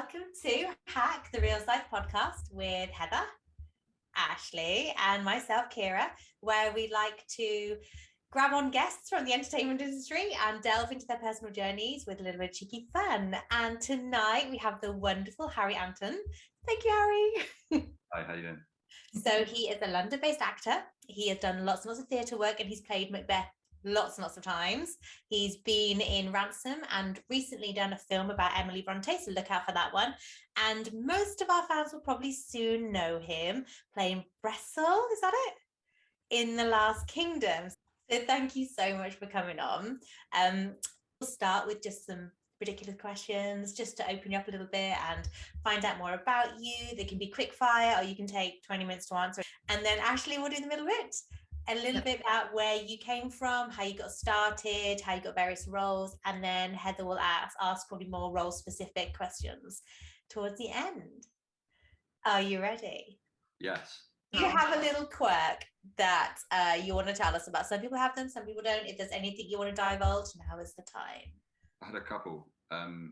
welcome to Hack the Real Life podcast with Heather, Ashley, and myself, Keira, where we like to grab on guests from the entertainment industry and delve into their personal journeys with a little bit of cheeky fun. And tonight we have the wonderful Harry Anton. Thank you, Harry. Hi, how you doing? So he is a London-based actor. He has done lots and lots of theatre work, and he's played Macbeth lots and lots of times. He's been in Ransom and recently done a film about Emily Bronte, so look out for that one. And most of our fans will probably soon know him playing Bressel, is that it? In The Last Kingdom. So thank you so much for coming on. We'll start with just some ridiculous questions just to open you up a little bit and find out more about you. They can be quick fire or you can take 20 minutes to answer. And then Ashley will do the middle bit. A little bit about where you came from, how you got started, how you got various roles, and then Heather will ask probably more role-specific questions towards the end. Are you ready? Yes. You have a little quirk that you want to tell us about. Some people have them, some people don't. If there's anything you want to divulge, now is the time. I had a couple. I've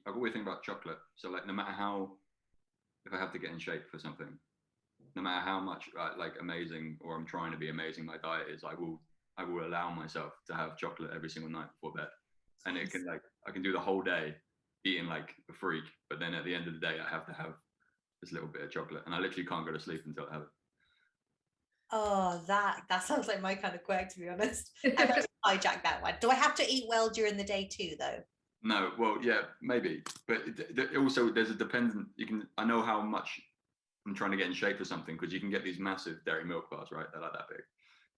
always think about chocolate. So like, no matter how, if I have to get in shape for something, no matter how much like amazing or I'm trying to be amazing my diet is, I will allow myself to have chocolate every single night before bed. And it can I can do the whole day eating like a freak, but then at the end of the day I have to have this little bit of chocolate, and I literally can't go to sleep until I have it. Oh, that sounds like my kind of quirk, to be honest. I'm going to hijack that one. Do I have to eat well during the day too, though? No, well, yeah, maybe, but also there's a dependent. I know how much I'm trying to get in shape for something, because you can get these massive dairy milk bars, right? They're like that big,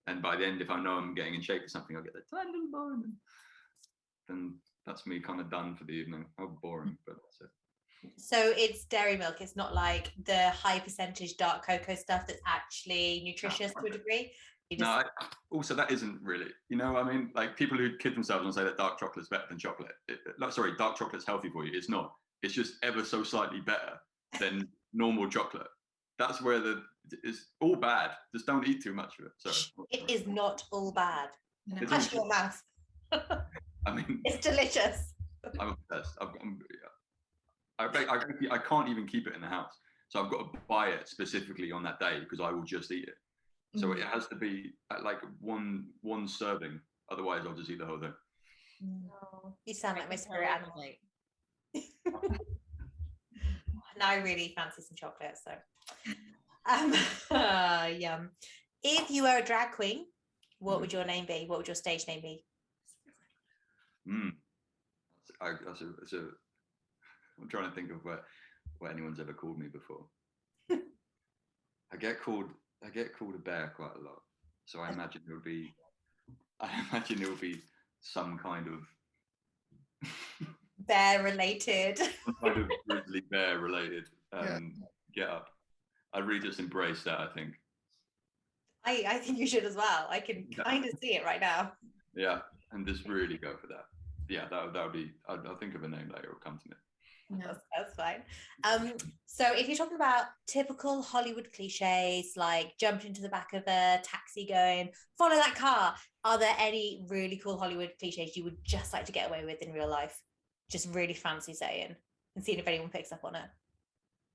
and by the end, if I know I'm getting in shape for something, I'll get the tiny little bar, and then that's me kind of done for the evening. How boring, but that's it. So it's dairy milk. It's not like the high percentage dark cocoa stuff that's actually nutritious to a degree. Also that isn't really, I mean, like people who kid themselves and say that dark chocolate's better than chocolate. Dark chocolate's healthy for you. It's not. It's just ever so slightly better than normal chocolate. That's where it's all bad. Just don't eat too much of it. So it is not all bad. Hush your mouth. I mean, it's delicious. I'm obsessed. I can't even keep it in the house. So I've got to buy it specifically on that day because I will just eat it. So it has to be at like one serving. Otherwise, I'll just eat the whole thing. No, you sound like my spirit animal. Now I really fancy some chocolate. So, yum. If you were a drag queen, what would your name be? What would your stage name be? I'm trying to think of what anyone's ever called me before. I get called a bear quite a lot, so I imagine it would be some kind of bear related. Some kind of grizzly bear related get up. I'd really just embrace that. I think. I think you should as well. I can kind of see it right now. Yeah, and just really go for that. Yeah, that would be. I'll think of a name later. It'll come to me. That's fine. So if you're talking about typical Hollywood cliches, like jumping into the back of a taxi going, follow that car, are there any really cool Hollywood cliches you would just like to get away with in real life? Just really fancy saying and seeing if anyone picks up on it.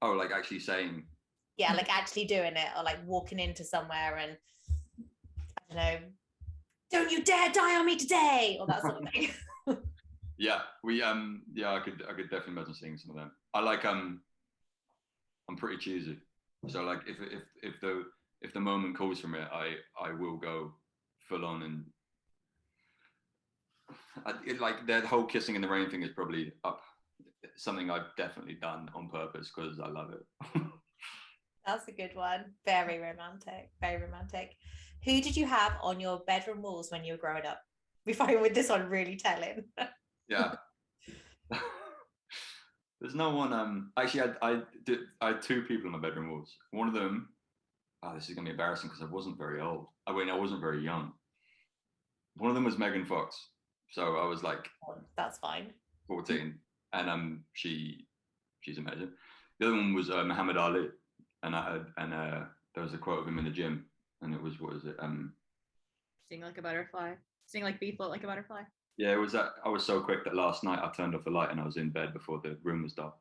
Oh, like actually saying? Yeah, like actually doing it, or like walking into somewhere and, I don't know, don't you dare die on me today, or that sort of thing. Yeah, I could definitely imagine seeing some of them. I like I'm pretty cheesy, so like if the moment calls from it, I will go full on, and like that whole kissing in the rain thing is probably something I've definitely done on purpose because I love it. That's a good one. Very romantic. Very romantic. Who did you have on your bedroom walls when you were growing up? We find with this one really telling. Yeah. There's no one. Actually, I had two people on my bedroom walls. One of them. Oh, this is gonna be embarrassing because I wasn't very old. I wasn't very young. One of them was Megan Fox. So I was like. That's fine. 14, and she's amazing. The other one was Muhammad Ali, and there was a quote of him in the gym, and it was, what was it? Sing like a butterfly. Sing like bee, float like a butterfly. Yeah, it was that I was so quick that last night I turned off the light and I was in bed before the room was dark.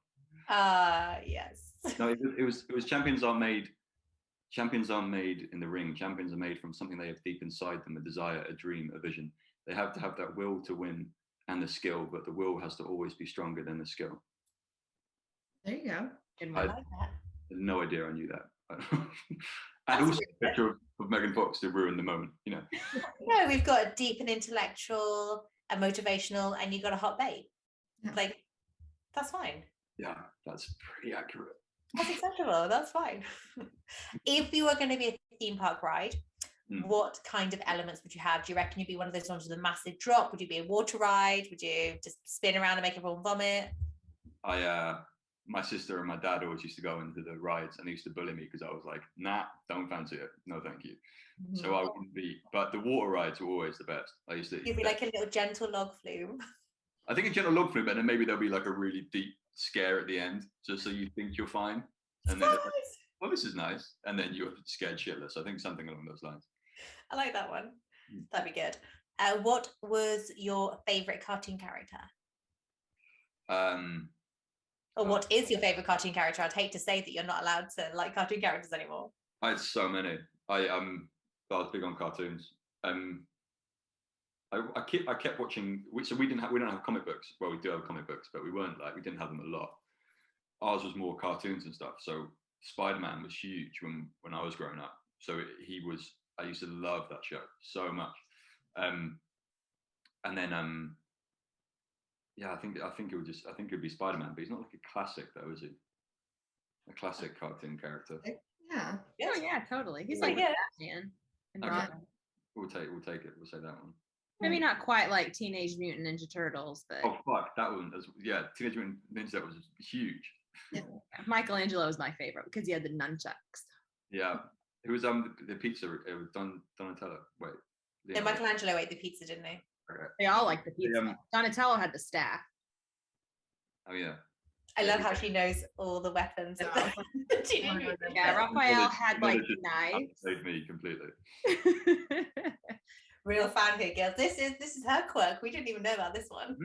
Yes. No, it was champions aren't made in the ring. Champions are made from something they have deep inside them, a desire, a dream, a vision. They have to have that will to win and the skill, but the will has to always be stronger than the skill. There you go. Good I one. had I like that. no idea I knew that. And That's also really a picture of Megan Fox to ruin the moment, you know. No, we've got a deep and intellectual and motivational, and you got a hot babe. Yeah. Like, that's fine. Yeah, that's pretty accurate. That's acceptable. That's fine. If you were going to be a theme park ride, what kind of elements would you have? Do you reckon you'd be one of those ones with a massive drop? Would you be a water ride? Would you just spin around and make everyone vomit? My sister and my dad always used to go into the rides and they used to bully me because I was like, nah, don't fancy it. No, thank you. So I wouldn't be, but the water rides were always the best. You'd be like a little gentle log flume. I think a gentle log flume, but then maybe there'll be like a really deep scare at the end, just so you think you're fine. And then, well, this is nice. And then you're scared shitless. I think something along those lines. I like that one. That'd be good. What was your favorite cartoon character? Or what is your favorite cartoon character? I'd hate to say that you're not allowed to like cartoon characters anymore. I had so many. I was big on cartoons. I kept watching. So we don't have comic books. Well, we do have comic books, but we didn't have them a lot. Ours was more cartoons and stuff. So Spider-Man was huge when I was growing up. So I used to love that show so much. And then yeah, I think it would be Spider-Man, but he's not like a classic though, is he? A classic cartoon character. Yeah. Oh yeah, totally. He's like Batman. Okay. We'll take it. We'll say that one. Maybe not quite like Teenage Mutant Ninja Turtles, but oh fuck, that one. Yeah, Teenage Mutant Ninja Turtles was huge. Yeah. Michelangelo was my favorite because he had the nunchucks. Yeah, it was the pizza. It was Donatello. Wait, Yeah, Michelangelo ate the pizza, didn't he? Okay. They all liked the pizza. Donatello had the staff. Oh yeah. I love how she knows all the weapons. Yeah, Raphael had like knives. Saved me completely. Real fan here, girls. This is her quirk. We didn't even know about this one.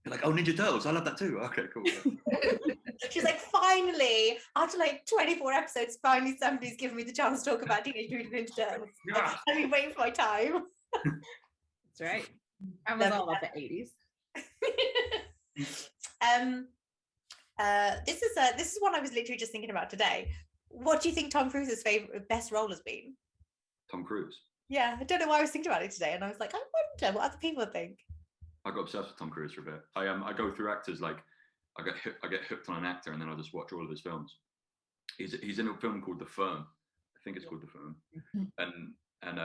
You're like, oh, Ninja Turtles, I love that too. Okay, cool. She's like, finally, after like 24 episodes, finally somebody's given me the chance to talk about Teenage Mutant Ninja Turtles. Yeah. I've been waiting for my time. That's right. I was all about the 80s. This is one I was literally just thinking about today. What do you think Tom Cruise's best role has been? Tom Cruise. Yeah, I don't know why I was thinking about it today, and I was like, I wonder what other people think. I got obsessed with Tom Cruise for a bit. I go through actors, like I get hooked on an actor and then I'll just watch all of his films. He's in a film called The Firm. I think it's called The Firm, and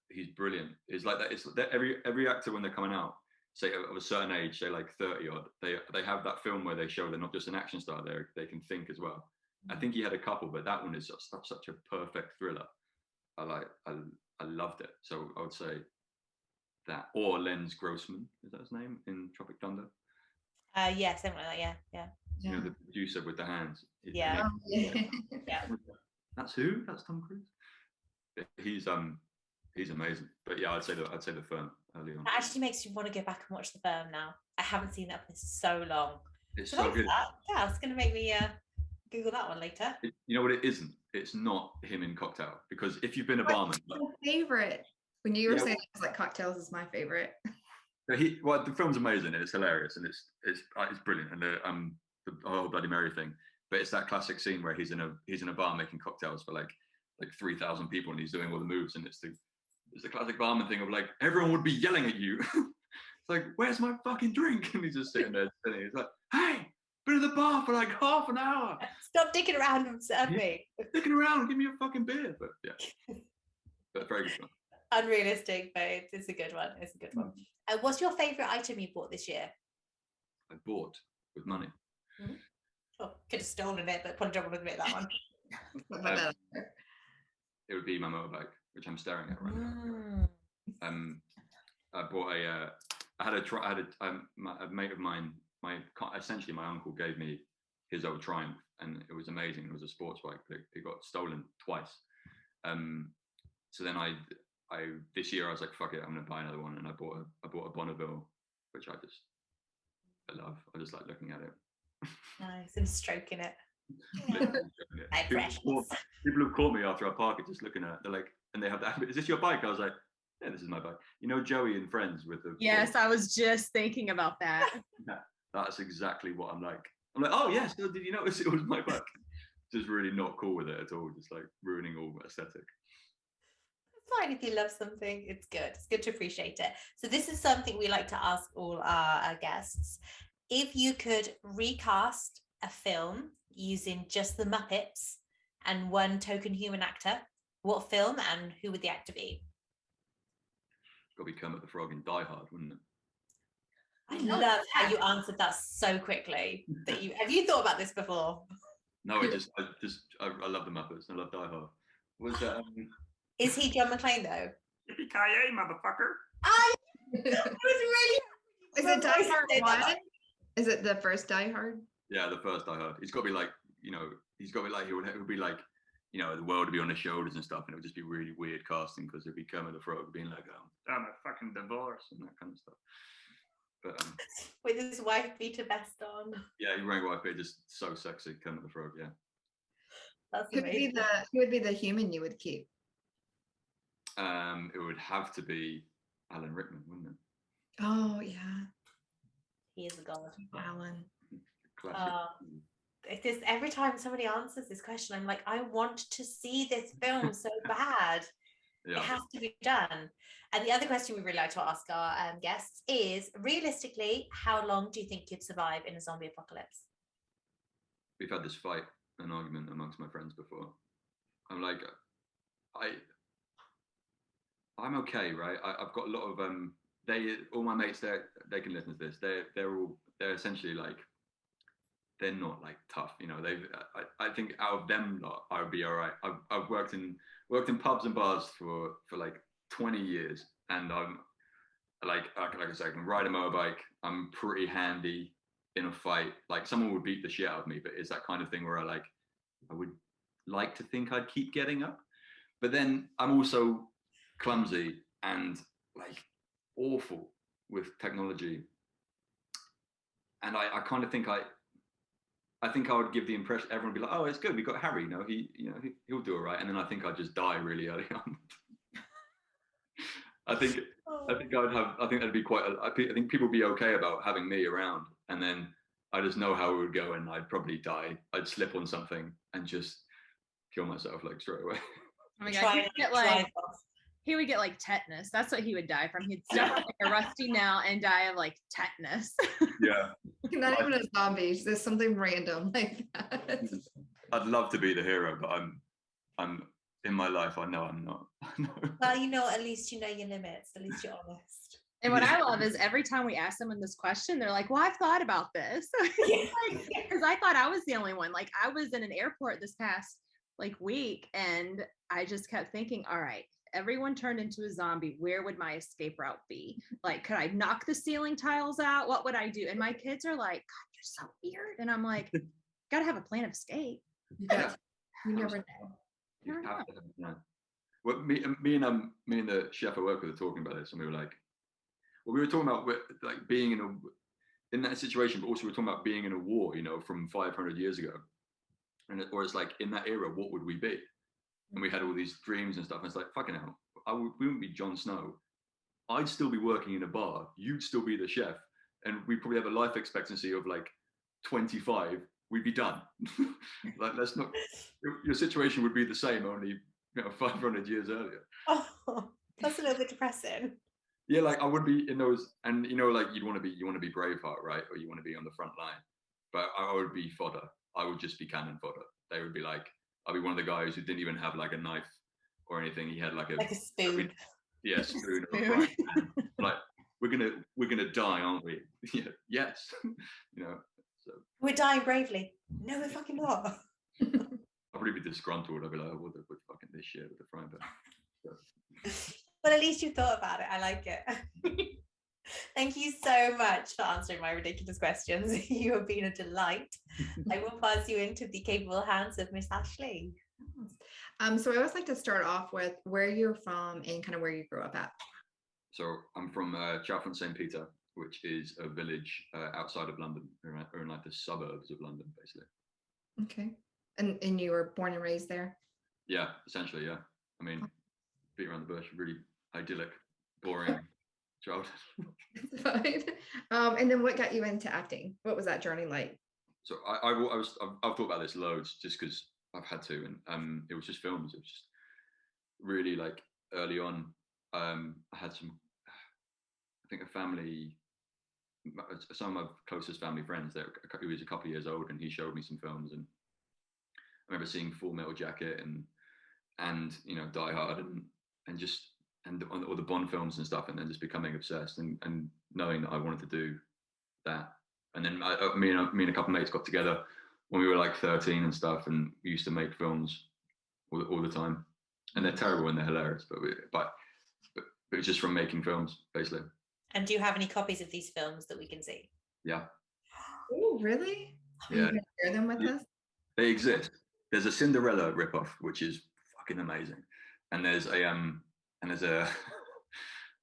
he's brilliant. It's like that. It's that every actor when they're coming out, say of a certain age, say like 30 odd, they have that film where they show they're not just an action star. They can think as well. I think he had a couple, but that one is such a perfect thriller. I loved it. So I would say that, or Lenz Grossman, is that his name in Tropic Thunder? Yeah, something like that. Yeah. You know, the producer with the hands. Yeah. Yeah. That's who? That's Tom Cruise. He's amazing. But yeah, I'd say the Firm early on. That actually makes you want to go back and watch The Firm now. I haven't seen that for so long. It's so good. Yeah, it's going to make me Google that one later. You know what it isn't? It's not him in Cocktail, because if you've been a barman, my favorite. When you were saying it was like Cocktails is my favorite. The film's amazing and it's hilarious and it's brilliant, and the whole Bloody Mary thing. But it's that classic scene where he's in a bar making cocktails for like 3,000 people and he's doing all the moves, and it's the classic barman thing of like everyone would be yelling at you. It's like, where's my fucking drink? And he's just sitting there spinning. He's like, hey, been at the bar for like half an hour. Stop dicking around and serve me. Dicking around, give me a fucking beer. But yeah, but very good fun. Unrealistic, but it's a good one. It's a good one. What's your favourite item you bought this year? I bought with money. Oh, could have stolen it, but probably don't want to admit that one. It would be my motorbike, which I'm staring at right now. I bought a mate of mine. Essentially my uncle gave me his old Triumph, and it was amazing. It was a sports bike, but it got stolen twice. So then I this year I was like, fuck it, I'm gonna buy another one, and I bought a Bonneville, which I love. I just like looking at it. Nice, and stroking it. My People have caught me after I park it, just looking at it. They're like, and they have that. Is this your bike? I was like, yeah, this is my bike. You know Joey and Friends with the. Yes, I was just thinking about that. Yeah, that's exactly what I'm like. I'm like, oh yes, did you notice it was my bike? Just really not cool with it at all. Just like ruining all aesthetic. It's fine if you love something. It's good. It's good to appreciate it. So this is something we like to ask all our guests. If you could recast a film using just the Muppets and one token human actor, what film and who would the actor be? It's got to be Kermit the Frog in Die Hard, wouldn't it? I love how you answered that so quickly. Have you thought about this before? No, I love the Muppets. I love Die Hard. Was that? Is he John McClane though? Yippee-ki-yay, motherfucker! I was really. Is it Die Hard 1? Is it the first Die Hard? Yeah, the first Die Hard. He's got to be like, he's got to be like, it would be like, the world would be on his shoulders and stuff, and it would just be really weird casting because it'd be Kermit the Frog being like, I'm a fucking divorce and that kind of stuff. But with his wife beater vest on. Yeah, he's wearing white beater, just so sexy, Kermit the Frog. Yeah. That's Who amazing. would be the human you would keep? It would have to be Alan Rickman, wouldn't it? Oh yeah, He is a god. Alan. Classic. It is every time somebody answers this question, I'm like, I want to see this film so bad. Yeah. It has to be done. And the other question we really like to ask our guests is, realistically, how long do you think you'd survive in a zombie apocalypse? We've had this fight, an argument amongst my friends before. I'm like, I'm okay, right? I've got a lot of all my mates there, they can listen to this. They're essentially like, they're not like tough, I think out of them lot, I would be all right. I've worked in pubs and bars for like 20 years, and I'm like I said, I can ride a motorbike. I'm pretty handy in a fight. Like someone would beat the shit out of me, but it's that kind of thing where I would like to think I'd keep getting up, but then I'm also clumsy and like awful with technology, and I kind of think I think I would give the impression, everyone would be like, oh, it's good, we got Harry, he'll do all right, and then I think I'd just die really early on. I think that'd be I think people would be okay about having me around, and then I just know how it would go, and I'd probably die. I'd slip on something and just kill myself like straight away. Oh my God, he would get like tetanus. That's what he would die from. He'd step on like a rusty nail and die of like tetanus. Yeah. Not even a zombie, just something random like that. I'd love to be the hero, but I'm in my life, I know I'm not. Well, at least you know your limits. At least you're honest. And what I love is every time we ask someone this question, they're like, well, I've thought about this. Because I thought I was the only one. Like I was in an airport this past week, and I just kept thinking, all right, everyone turned into a zombie, where would my escape route be? Like, could I knock the ceiling tiles out? What would I do? And my kids are like, God, you're so weird. And I'm like, gotta have a plan of escape. You never know. You have to have a plan. Well, me and the chef I work with are talking about this, and we were like, well, we were talking about like being in that situation, but also we were talking about being in a war, from 500 years ago, or it's like in that era, what would we be? And we had all these dreams and stuff, and it's like, fucking hell, we wouldn't be Jon Snow. I'd still be working in a bar. You'd still be the chef, and we'd probably have a life expectancy of like 25. We'd be done. Like, let's not. Your situation would be the same, only 500 years earlier. Oh, that's a little bit depressing. Yeah, like I would be in those, and like you want to be Braveheart, right? Or you want to be on the front line. But I would be fodder. I would just be cannon fodder. They would be like, I'd be one of the guys who didn't even have like a knife or anything. He had like a spoon. Yeah, spoon. Or a frying pan. Like we're gonna die, aren't we? Yeah, yes. So We're dying bravely. No, we're fucking not. I'd probably be disgruntled. I'd be like, oh, what fucking this shit with the frying pan. So. But at least you thought about it. I like it. Thank you so much for answering my ridiculous questions. You have been a delight. I will pass you into the capable hands of Miss Ashley. So I always like to start off with where you're from and kind of where you grew up at. So I'm from Chalfont St Peter, which is a village outside of London, or in like the suburbs of London, basically. Okay. And you were born and raised there? Yeah, essentially, yeah. I mean, beat around the bush, really idyllic, boring childhood. That's fine. And then what got you into acting? What was that journey like? So I've thought about this loads just because I've had to, and it was just films. It was just really like early on. I had some, I think a family, some of my closest family friends. He was a couple of years old, and he showed me some films, and I remember seeing Full Metal Jacket and you know Die Hard and just and all the Bond films and stuff, and then just becoming obsessed and knowing that I wanted to do that. And then me and a couple of mates got together when we were like 13 and stuff, and we used to make films all the time. And they're terrible and they're hilarious, but it's just from making films, basically. And do you have any copies of these films that we can see? Yeah. Oh, really? Yeah. Are you gonna share them with us? They exist. There's a Cinderella ripoff, which is fucking amazing, and there's a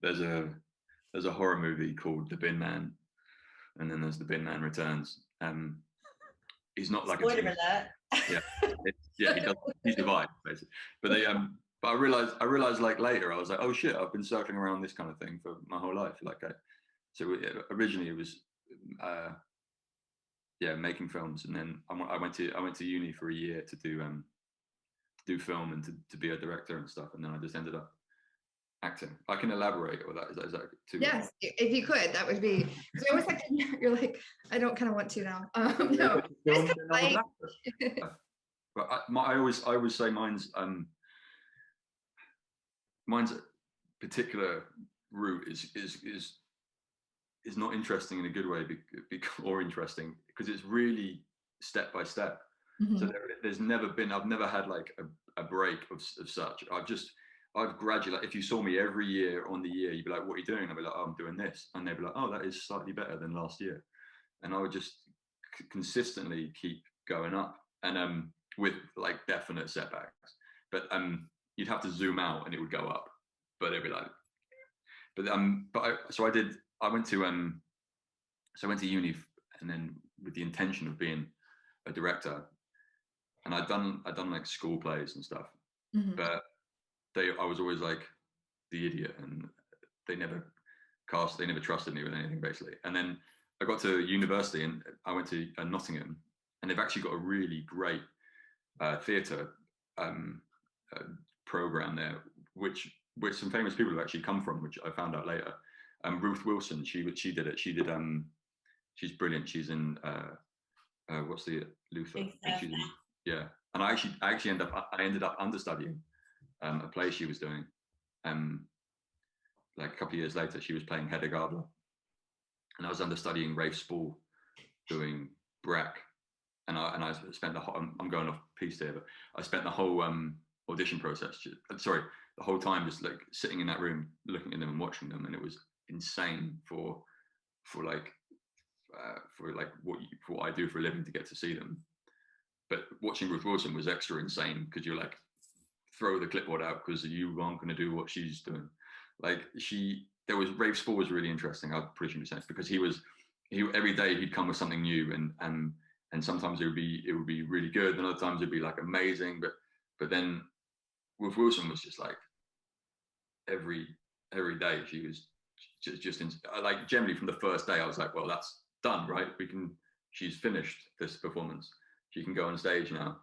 there's a horror movie called The Bin Man, and then there's The Bin Man Returns. He's not like Spoiler alert. Yeah, he does. He survived basically. But I realized like later, I was like, oh shit, I've been circling around this kind of thing for my whole life. Originally it was making films, and then I went to uni for a year to do film and to be a director and stuff, and then I just ended up acting. I can elaborate, or is that too? Yes, if you could, that would be. So I always like to, you're like, I don't kind of want to now. No, but I always say mine's particular route is not interesting in a good way, or interesting because it's really step by step. Mm-hmm. So I've never had like a break of such. I've gradually, like, if you saw me every year on the year, you'd be like, what are you doing? I'd be like, oh, I'm doing this. And they'd be like, oh, that is slightly better than last year. And I would just consistently keep going up, and with like definite setbacks. But you'd have to zoom out and it would go up. But it'd be like, I went to uni, and then with the intention of being a director, and I'd done like school plays and stuff, Mm-hmm. but I was always like the idiot, and they never trusted me with anything basically. And then I got to university, and I went to Nottingham, and they've actually got a really great theatre program there, which some famous people have actually come from, which I found out later. Ruth Wilson, she did it. She's brilliant. She's in what's the Luther? Yeah. And I ended up understudying a play she was doing. Like a couple of years later, she was playing Hedda Gabler, and I was understudying Rafe Spall doing Breck. And I spent the whole, I'm going off piece here, but I spent the whole audition process, the whole time just like sitting in that room, looking at them and watching them, and it was insane for what I do for a living to get to see them. But watching Ruth Wilson was extra insane because you're like, throw the clipboard out because you aren't going to do what she's doing. Like Rafe Spall was really interesting. I'm pretty sure in a sense because he every day he'd come with something new, and sometimes it would be really good, and other times it'd be like amazing. But then Ruth Wilson was just like every day she was just like generally from the first day I was like, well, that's done, right? She's finished this performance. She can go on stage now.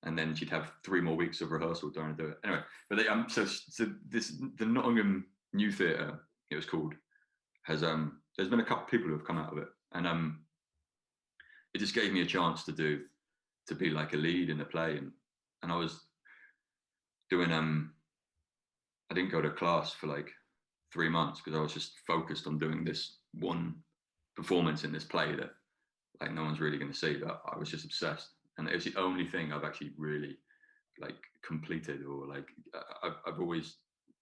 And then she'd have 3 more weeks of rehearsal trying to do it. Anyway, but the Nottingham New Theatre, it was called, has there's been a couple of people who have come out of it, and it just gave me a chance to be like a lead in a play, and I was doing I didn't go to class for like 3 months because I was just focused on doing this one performance in this play that like no one's really going to see, but I was just obsessed. And it was the only thing I've actually really like completed, or like I've always,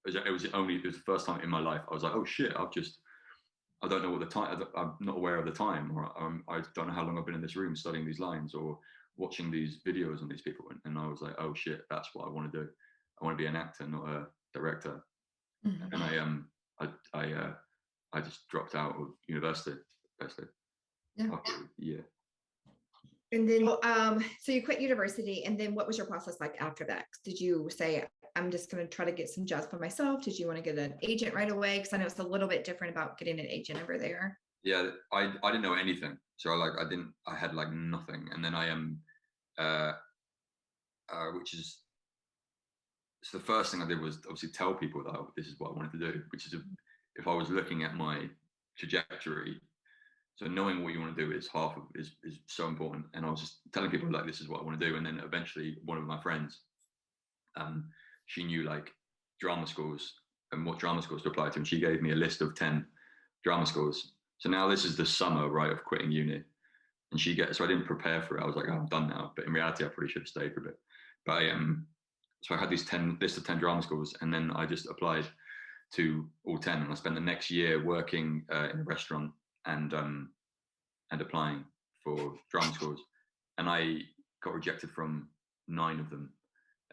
it was the first time in my life I was like, oh shit, I don't know what the time, I'm not aware of the time, or I don't know how long I've been in this room studying these lines, or watching these videos on these people, and I was like, oh shit, that's what I want to do. I want to be an actor, not a director. Mhm. And I just dropped out of university, basically. Yeah. After a year. And then, so you quit university, and then what was your process like after that? Did you say, I'm just going to try to get some jobs for myself? Did you want to get an agent right away? Because I know it's a little bit different about getting an agent over there. Yeah, I didn't know anything, so I had like nothing, and then which is, so the first thing I did was obviously tell people that this is what I wanted to do, which is if I was looking at my trajectory. So knowing what you want to do is is so important. And I was just telling people like, this is what I want to do. And then eventually one of my friends, she knew like drama schools and what drama schools to apply to. And she gave me a list of 10 drama schools. So now this is the summer, right, of quitting uni. And so I didn't prepare for it. I was like, oh, I'm done now. But in reality, I probably should have stayed for a bit. But so I had this list of 10 drama schools, and then I just applied to all 10. And I spent the next year working in a restaurant and applying for drama schools, and I got rejected from 9 of them,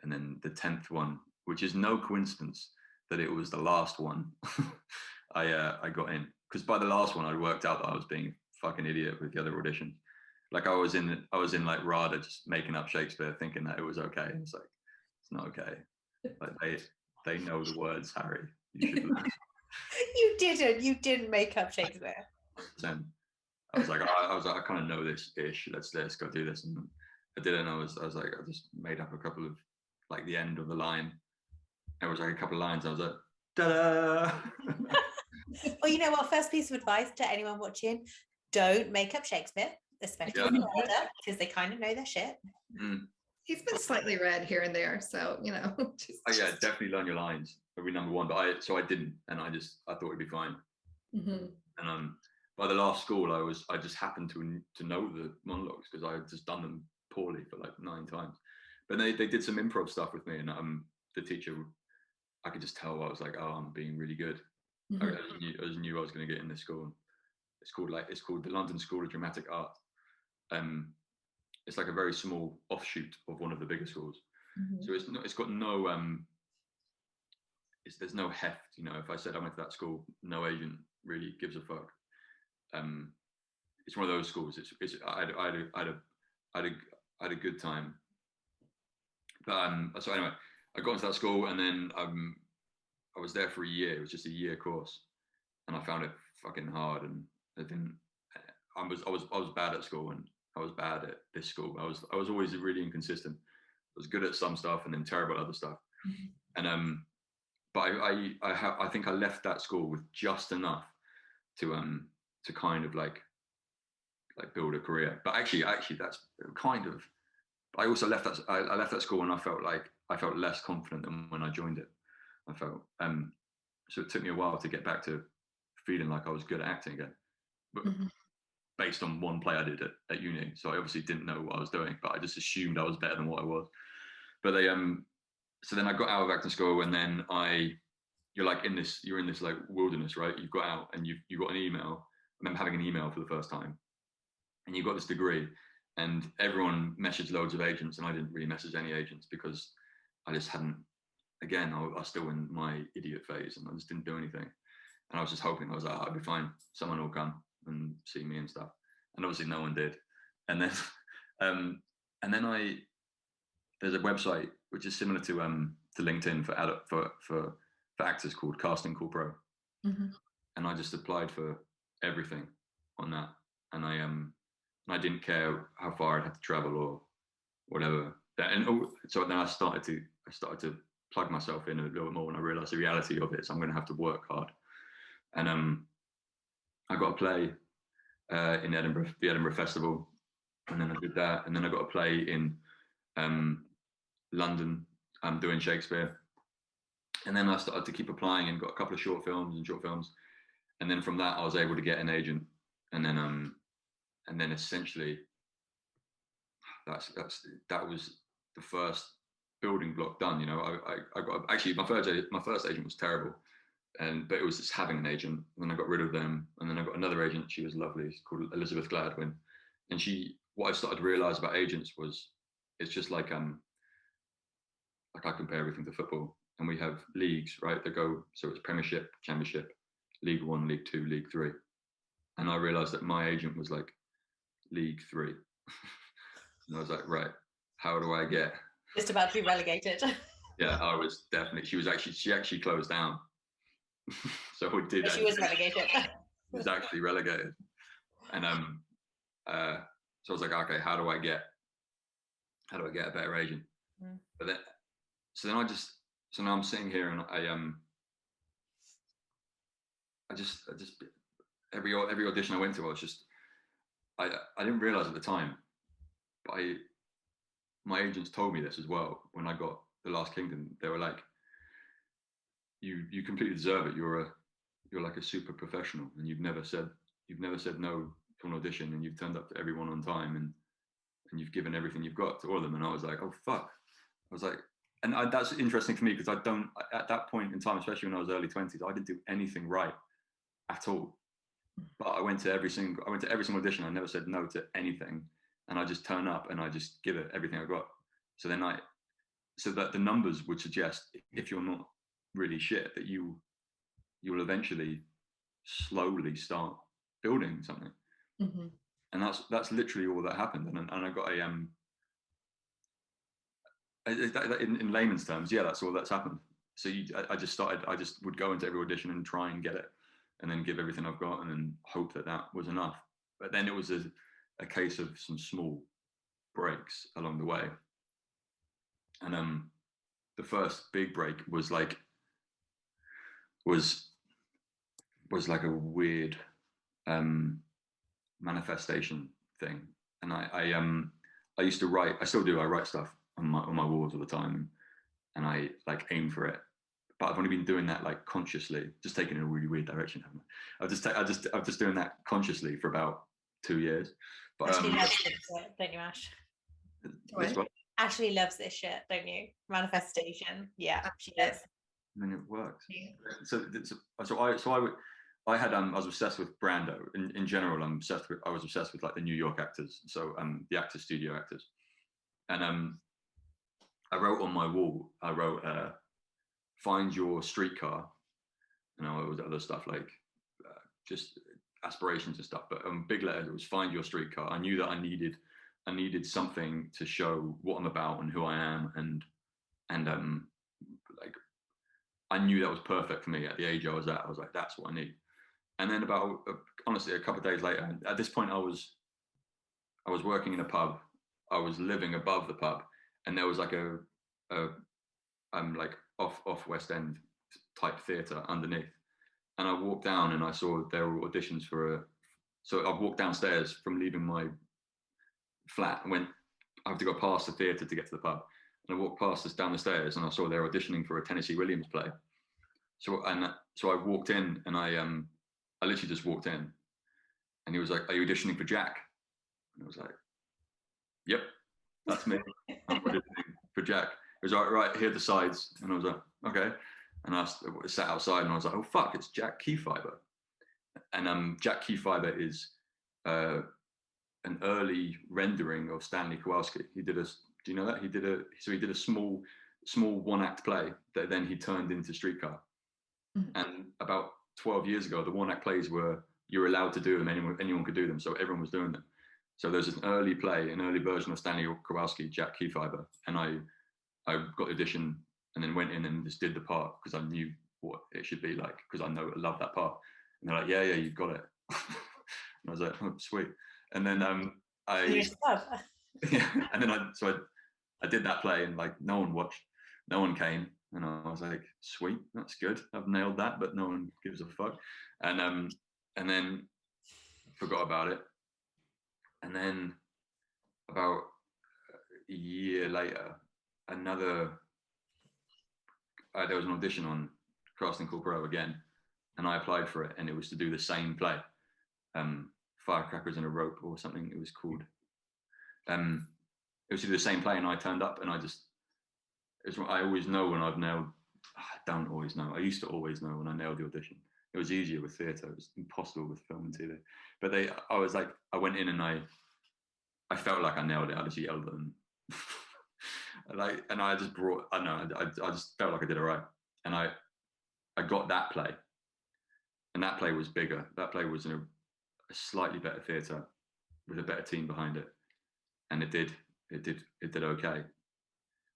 and then the 10th one, which is no coincidence that it was the last one, I got in, because by the last one I'd worked out that I was being a fucking idiot with the other auditions. Like I was in like RADA just making up Shakespeare, thinking that it was okay. It's like, it's not okay. Like they know the words, Harry. You should learn. You didn't make up Shakespeare. I was like, I kind of know this ish. Let's go do this. And I did it. And I was like, I just made up a couple of like the end of the line. It was like a couple of lines. I was like, ta-da! Well, you know what? First piece of advice to anyone watching: don't make up Shakespeare, especially because they kind of know their shit. Mm. He's been slightly read here and there, so you know. Yeah, definitely learn your lines. That'd be number one. But I didn't, and I thought it'd be fine. Mm-hmm. And by the last school, I just happened to know the monologues because I had just done them poorly for like 9 times. But they did some improv stuff with me, and the teacher, I could just tell I was like, oh, I'm being really good. Mm-hmm. I just knew I was going to get in this school. It's called the London School of Dramatic Art. It's like a very small offshoot of one of the bigger schools. Mm-hmm. So it's got no there's no heft. You know, if I said I went to that school, no agent really gives a fuck. It's one of those schools. I had a good time. But so anyway, I got into that school, and then I was there for a year. It was just a year course, and I found it fucking hard. And I was bad at school, and I was bad at this school. I was always really inconsistent. I was good at some stuff and then terrible at other stuff. Mm-hmm. And but I think I left that school with just enough to kind of like build a career. But actually that's kind of, I also left that school and I felt less confident than when I joined it. I felt so it took me a while to get back to feeling like I was good at acting again, but mm-hmm. based on one play I did at uni. So I obviously didn't know what I was doing, but I just assumed I was better than what I was. But so then I got out of acting school, and then you're in this like wilderness, right? You've got out and you got an email. I remember having an email for the first time, and you got this degree, and everyone messaged loads of agents, and I didn't really message any agents because I just hadn't. Again, I was still in my idiot phase, and I just didn't do anything. And I was just hoping, I was like, I'll be fine. Someone will come and see me and stuff. And obviously, no one did. And then, there's a website which is similar to LinkedIn for actors called Casting Call Pro. Mm-hmm. And I just applied for everything on that, and I didn't care how far I'd have to travel or whatever. And so then I started to plug myself in a little bit more when I realized the reality of it. So I'm going to have to work hard. And I got a play in Edinburgh, the Edinburgh Festival, and then I did that, and then I got a play in London. I'm doing Shakespeare, and then I started to keep applying and got a couple of short films, and then from that I was able to get an agent, and then essentially that was the first building block done. You know, I got actually my first agent was terrible, but it was just having an agent. And then I got rid of them, and then I got another agent. She was lovely. She's called Elizabeth Gladwin, And what I started to realize about agents was, it's just like I compare everything to football, and we have leagues, right? That go, so it's Premiership, Championship, League One, League Two, League Three. And I realized that my agent was like League Three. And I was like, right, how do I get? Just about to be relegated. Yeah, I was definitely. She actually closed down. So we did. But she was relegated. Was actually relegated, and so I was like, okay, how do I get a better agent? But then, so now I'm sitting here, and I just every audition I went to, I was just, I didn't realize at the time, but my agents told me this as well when I got The Last Kingdom. They were like, you completely deserve it. You're like a super professional, and you've never said no to an audition, and you've turned up to everyone on time, and you've given everything you've got to all of them. And I was like, oh fuck. I was like, and that's interesting for me, because I don't, at that point in time, especially when I was early 20s, I didn't do anything right at all. But I went to every single audition. I never said no to anything, and I just turn up and I just give it everything I got. So that the numbers would suggest, if you're not really shit, that you will eventually slowly start building something. Mm-hmm. And that's literally all that happened. And I got in layman's terms, yeah, that's all that's happened. So I just would go into every audition and try and get it, and then give everything I've got, and then hope that was enough. But then it was a case of some small breaks along the way. And the first big break was like a weird manifestation thing. And I used to write, I still do, I write stuff on my walls all the time, and I like aim for it. But I've only been doing that like consciously, just taking in a really weird direction, haven't I? I'm just doing that consciously for about 2 years. But Ashley loves this shit, don't you, Ash? Ashley loves this shit, don't you? Manifestation. Yeah, she does. I mean, it works. Yeah. I was obsessed with Brando. In general, I was obsessed with like the New York actors, so the actors, studio actors. And I wrote on my wall, find your streetcar, and all was other stuff like just aspirations and stuff. But big letters, it was find your streetcar. I knew that I needed something to show what I'm about and who I am, and like I knew that was perfect for me at the age I was at. I was like, that's what I need. And then honestly, a couple of days later, at this point, I was working in a pub. I was living above the pub, and there was like a like off West End type theatre underneath. And I walked down and I saw there were auditions so I walked downstairs from leaving my flat and I have to go past the theatre to get to the pub. And I walked past this down the stairs and I saw they were auditioning for a Tennessee Williams play. So I walked in, and I literally just walked in, and he was like, "Are you auditioning for Jack?" And I was like, "Yep, that's me. I'm auditioning for Jack." He was like, "Right, here are the sides." And I was like, "Okay." And I sat outside and I was like, "Oh fuck, it's Jack Keyfiber." And Jack Keyfiber is an early rendering of Stanley Kowalski. Do you know that? He did a small one-act play that then he turned into Streetcar. Mm-hmm. And about 12 years ago, the one-act plays you were allowed to do them. Anyone could do them. So everyone was doing them. So there's an early version of Stanley Kowalski, Jack Keyfiber. And I got the audition and then went in and just did the part because I knew what it should be like, because I love that part. And they're like, yeah, you've got it. And I was like, oh, sweet. And then and then I did that play, and like no one watched, no one came, and I was like, sweet, that's good, I've nailed that, but no one gives a fuck. And then forgot about it. And then about a year later, there was an audition on Casting Call Pro again, and I applied for it, and it was to do the same play, Firecrackers in a Rope or something it was called. It was to do the same play, and I turned up, and I always know when I've nailed. I don't always know. I used to always know when I nailed the audition. It was easier with theatre. It was impossible with film and TV. But I went in and I I felt like I nailed it. I just yelled them. And I just brought, I don't know, I just felt like I did all right. And I got that play, and that play was bigger. That play was in a slightly better theatre with a better team behind it. And it did okay.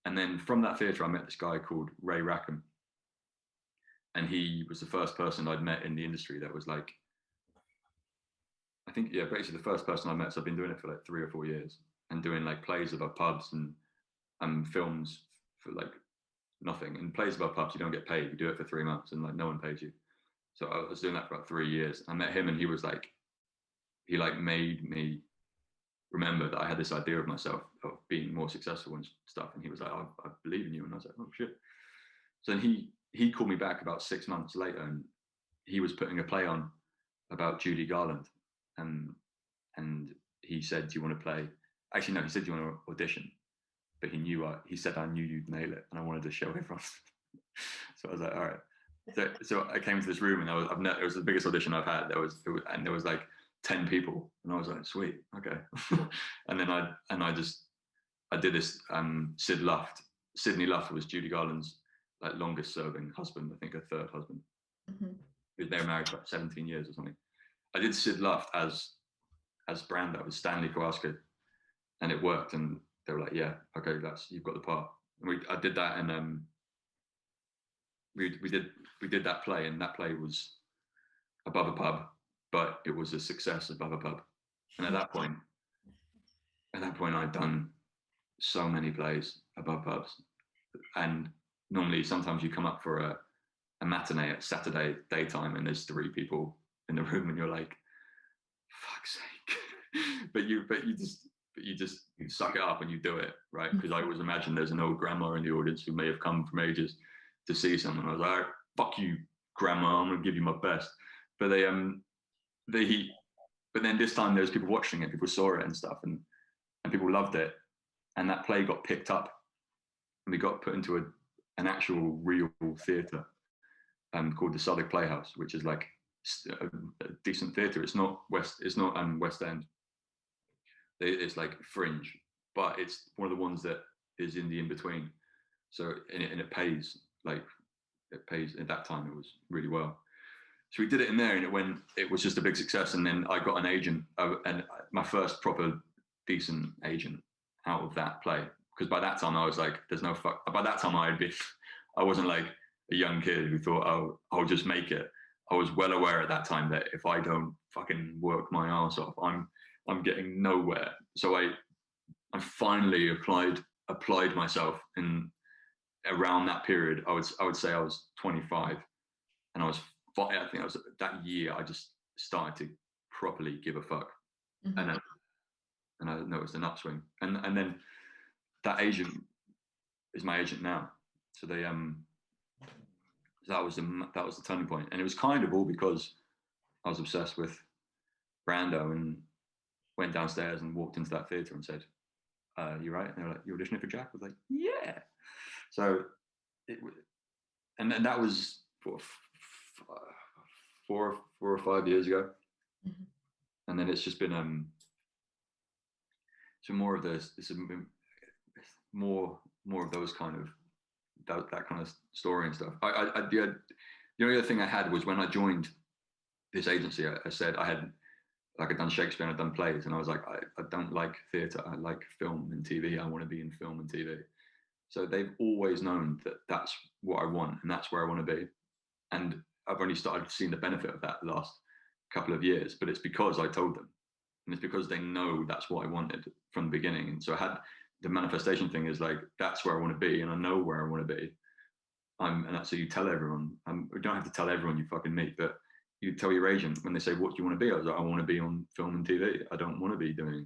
And then from that theatre, I met this guy called Ray Rackham. And he was the first person I'd met in the industry that was like, I think, yeah, basically the first person I met. So I've been doing it for like 3 or 4 years and doing like plays above pubs and films for like nothing. And plays above pubs, you don't get paid. You do it for 3 months and like no one pays you. So I was doing that for about 3 years. I met him and he was like, he like made me remember that I had this idea of myself of being more successful and stuff. And he was like, I believe in you. And I was like, oh shit. So then he called me back about 6 months later, and he was putting a play on about Judy Garland. And he said, do you want to play? Actually, no, he said, do you want to audition? But he said, I knew you'd nail it. And I wanted to show everyone. So I was like, all right. So I came to this room, and it was the biggest audition I've had. There was like 10 people, and I was like, sweet, okay. And then I did this. Sidney Luft was Judy Garland's like longest serving husband, I think her third husband. They were married for like 17 years or something. I did Sid Luft as Brando with Stanley Kowalski, and it worked. And they were like, yeah, okay, you've got the part. And I did that, and we did that play, and that play was above a pub, but it was a success above a pub. And at that point I'd done so many plays above pubs. And normally sometimes you come up for a matinee at Saturday daytime, and there's 3 people in the room, and you're like, fuck's sake. but you suck it up and you do it, right? Because I always imagine there's an old grandma in the audience who may have come from ages to see someone. I was like, all right, fuck you, grandma, I'm gonna give you my best. But but then this time there was people watching it, people saw it and stuff, and people loved it. And that play got picked up, and we got put into an actual real theatre called the Southwark Playhouse, which is like a decent theatre. It's not West End. It's like fringe, but it's one of the ones that is in the in-between. So and it pays, like it pays. At that time it was really well. So we did it in there, and it was just a big success. And then I got an agent, and my first proper decent agent out of that play. Because by that time I was like, there's no fuck. By that time I wasn't like a young kid who thought, oh, I'll just make it. I was well aware at that time that if I don't fucking work my ass off, I'm getting nowhere. So I finally applied myself in around that period. I would say I was 25, and I think I was that year. I just started to properly give a fuck, and I noticed an upswing. And then that agent is my agent now. So they that was the turning point, and it was kind of all because I was obsessed with Brando and went downstairs and walked into that theatre and said, "You right?" And they were like, "You auditioning for Jack?" I was like, "Yeah." So and then that was 4 or 5 years ago, and then it's just been so more of this. It's more of those kind of that kind of story and stuff. The only other thing I had was when I joined this agency, I said I'd done Shakespeare and I'd done plays, and I was like, I don't like theatre, I like film and TV, I want to be in film and TV. So they've always known that that's what I want and that's where I want to be. And I've only started seeing the benefit of that the last couple of years, but it's because I told them, and it's because they know that's what I wanted from the beginning. And so I had the manifestation thing is like, that's where I want to be, and I know where I want to be. And that's so you tell everyone. You don't have to tell everyone you fucking meet, but you tell your agent when they say, what do you want to be? I was like, I want to be on film and TV. I don't want to be doing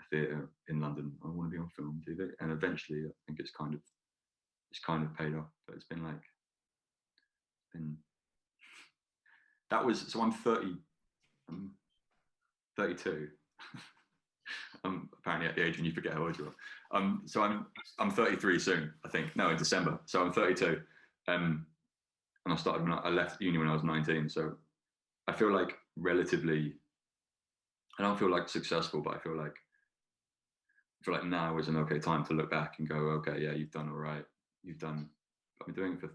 a theatre in London. I want to be on film and TV. And eventually I think it's kind of paid off. But it's been like, so I'm 30, I'm 32. Apparently at the age when you forget how old you are. So I'm 33 soon, I think. No, in December. So I'm 32. And I left uni when I was 19. So I feel like relatively, I don't feel like successful, but I feel like feel like now is an okay time to look back and go, okay, yeah, you've done all right. I've been doing it for,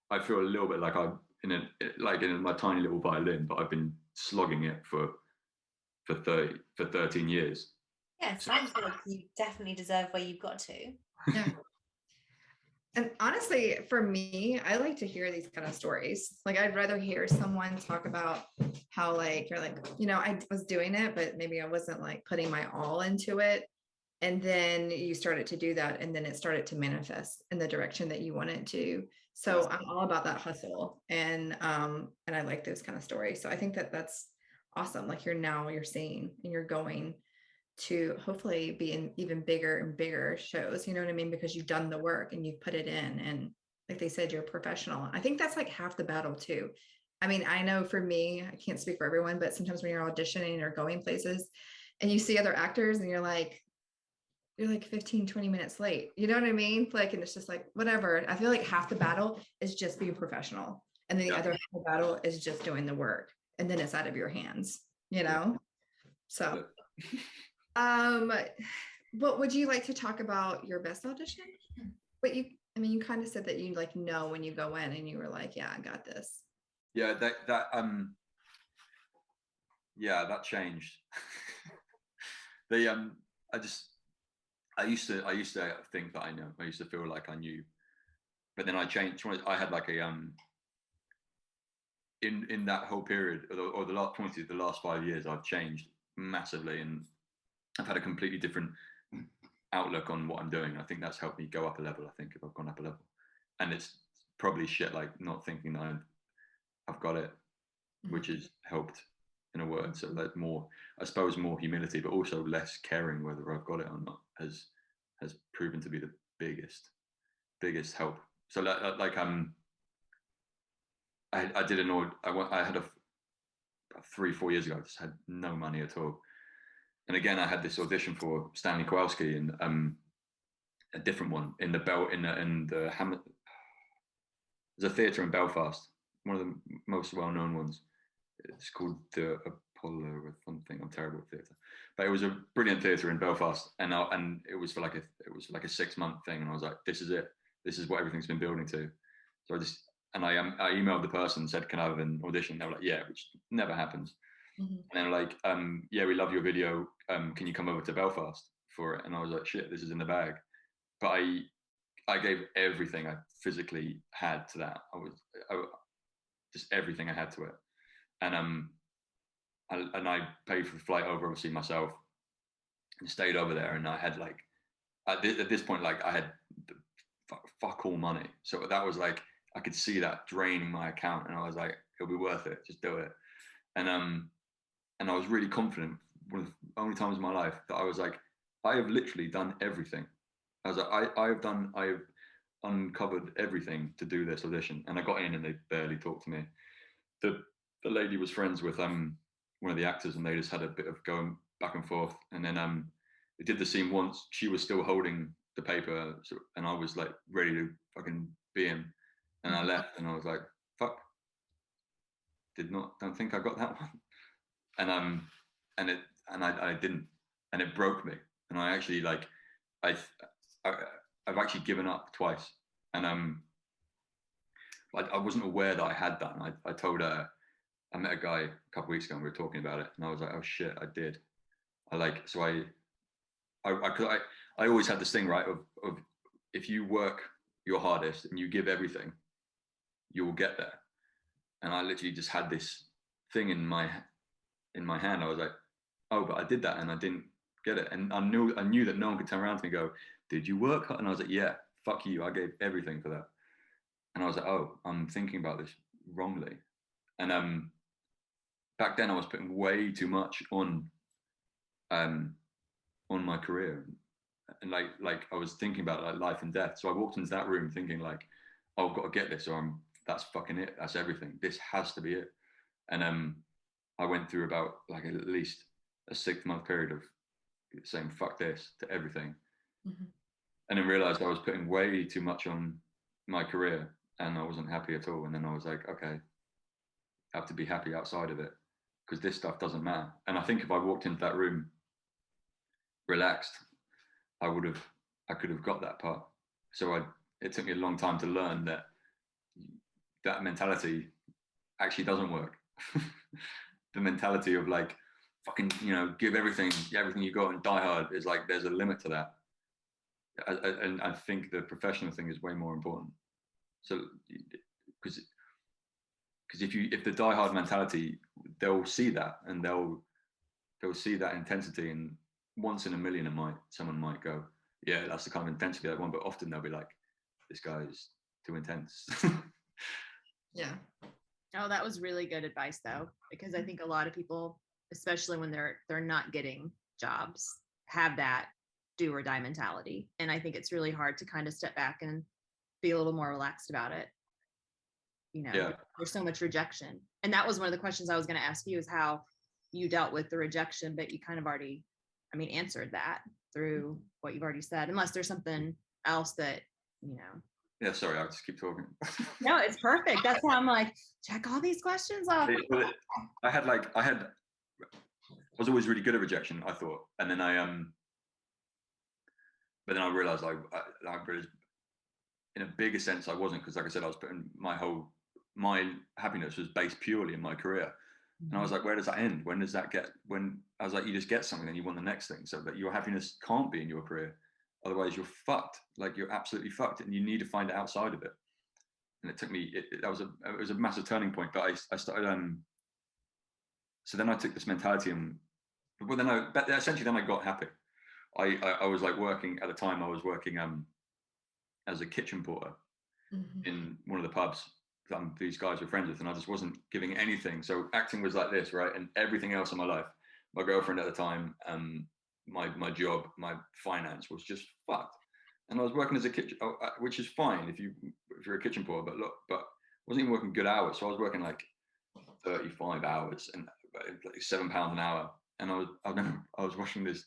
I feel a little bit like I'm in my tiny little violin, but I've been slogging it for 13 years. Yeah, it sounds like you definitely deserve where you've got to. Yeah. And honestly, for me, I like to hear these kind of stories. Like, I'd rather hear someone talk about how, like, you're like, I was doing it, but maybe I wasn't like putting my all into it. And then you started to do that, and then it started to manifest in the direction that you wanted to. So I'm all about that hustle, and I like those kind of stories. So I think that that's awesome. Like, you're seeing and you're going to hopefully be in even bigger and bigger shows, you know what I mean? Because you've done the work and you've put it in, and like they said, you're a professional. I think that's like half the battle too. I mean, I know for me, I can't speak for everyone, but sometimes when you're auditioning or going places and you see other actors and you're like 15, 20 minutes late, you know what I mean? Like, and it's just like, whatever. I feel like half the battle is just being professional. And then the other half of the battle is just doing the work. And then it's out of your hands, So, what would you like to talk about your best audition? You kind of said that you like know when you go in and you were like, yeah, I got this. Yeah, that changed. I used to think that I know. I used to feel like I knew, but then I changed. I had like a in that whole period, or the last 5 years, I've changed massively, and I've had a completely different outlook on what I'm doing. I think that's helped me go up a level. I think if I've gone up a level, and it's probably shit like not thinking that I've got it, which has helped in a word. So that more humility, but also less caring whether I've got it or not has proven to be the biggest help. So I did I had 3-4 years ago. I just had no money at all, and again I had this audition for Stanley Kowalski and a different one in the Hammer. There's a theatre in Belfast, one of the most well-known ones. It's called the Apollo or something. I'm terrible at theatre, but it was a brilliant theatre in Belfast, and it was for like a 6-month thing, and I was like, this is it. This is what everything's been building to. So I emailed the person and said, can I have an audition? They were like, yeah, which never happens. Mm-hmm. And they were like, yeah, we love your video. Can you come over to Belfast for it? And I was like, shit, this is in the bag. But I gave everything I physically had to that. I just everything I had to it. And I paid for the flight over, obviously myself, and stayed over there. And I had like, at this point, like I had fuck all money. So that was like, I could see that draining my account, and I was like, it'll be worth it. Just do it. And I was really confident. One of the only times in my life that I was like, I have literally done everything. I was like, I have uncovered everything to do this audition. And I got in and they barely talked to me. The lady was friends with one of the actors, and they just had a bit of going back and forth. And then they did the scene once. She was still holding the paper, and I was like ready to fucking be in. And I left, and I was like, fuck. Don't think I got that one. And I didn't, and it broke me. And I actually like I've actually given up twice. And I wasn't aware that I had that. And I told her, I met a guy a couple of weeks ago and we were talking about it, and I was like, oh shit, I did. I always had this thing, right, of if you work your hardest and you give everything, you will get there. And I literally just had this thing in my hand. I was like, oh, but I did that and I didn't get it. And I knew that no one could turn around to me and go, did you work hard? And I was like, yeah, fuck you. I gave everything for that. And I was like, oh, I'm thinking about this wrongly. And back then I was putting way too much on my career. And like I was thinking about like life and death. So I walked into that room thinking like, oh, I've got to get this, or that's fucking it. That's everything. This has to be it. And I went through about like at least a 6-month period of saying fuck this to everything. Mm-hmm. And then realized I was putting way too much on my career and I wasn't happy at all. And then I was like, okay, I have to be happy outside of it because this stuff doesn't matter. And I think if I walked into that room relaxed, I could have got that part. So it took me a long time to learn that mentality actually doesn't work. The mentality of like, fucking, give everything you got and die hard is like, there's a limit to that. And I think the professional thing is way more important. So, because if the die hard mentality, they'll see that, and they'll see that intensity, and once in a million, someone might go, yeah, that's the kind of intensity I want. But often they'll be like, this guy's too intense. Yeah. Oh, that was really good advice though, because I think a lot of people, especially when they're not getting jobs, have that do or die mentality. And I think it's really hard to kind of step back and be a little more relaxed about it. Yeah. There's so much rejection. And that was one of the questions I was going to ask you, is how you dealt with the rejection, but you kind of already, answered that through what you've already said, unless there's something else that, Yeah, sorry, I'll just keep talking. No, it's perfect. That's how I'm like, check all these questions off. I was always really good at rejection, I thought. And then but then I realized I realized in a bigger sense I wasn't, because like I said, I was putting my happiness was based purely in my career. And I was like, where does that end? When does that I was like, you just get something and you want the next thing. So that your happiness can't be in your career. Otherwise you're fucked. Like, you're absolutely fucked, and you need to find it outside of it. And it took me, it was a massive turning point. But I started, so then I took this mentality, and essentially then I got happy. I was like working at the time. I was working as a kitchen porter in one of the pubs that these guys were friends with, and I just wasn't giving anything. So acting was like this, right? And everything else in my life, my girlfriend at the time, my job, my finance was just fucked. And I was working as a kitchen, which is fine if you're a kitchen porter, but I wasn't even working good hours. So I was working like 35 hours and like £7 an hour. And I was washing this.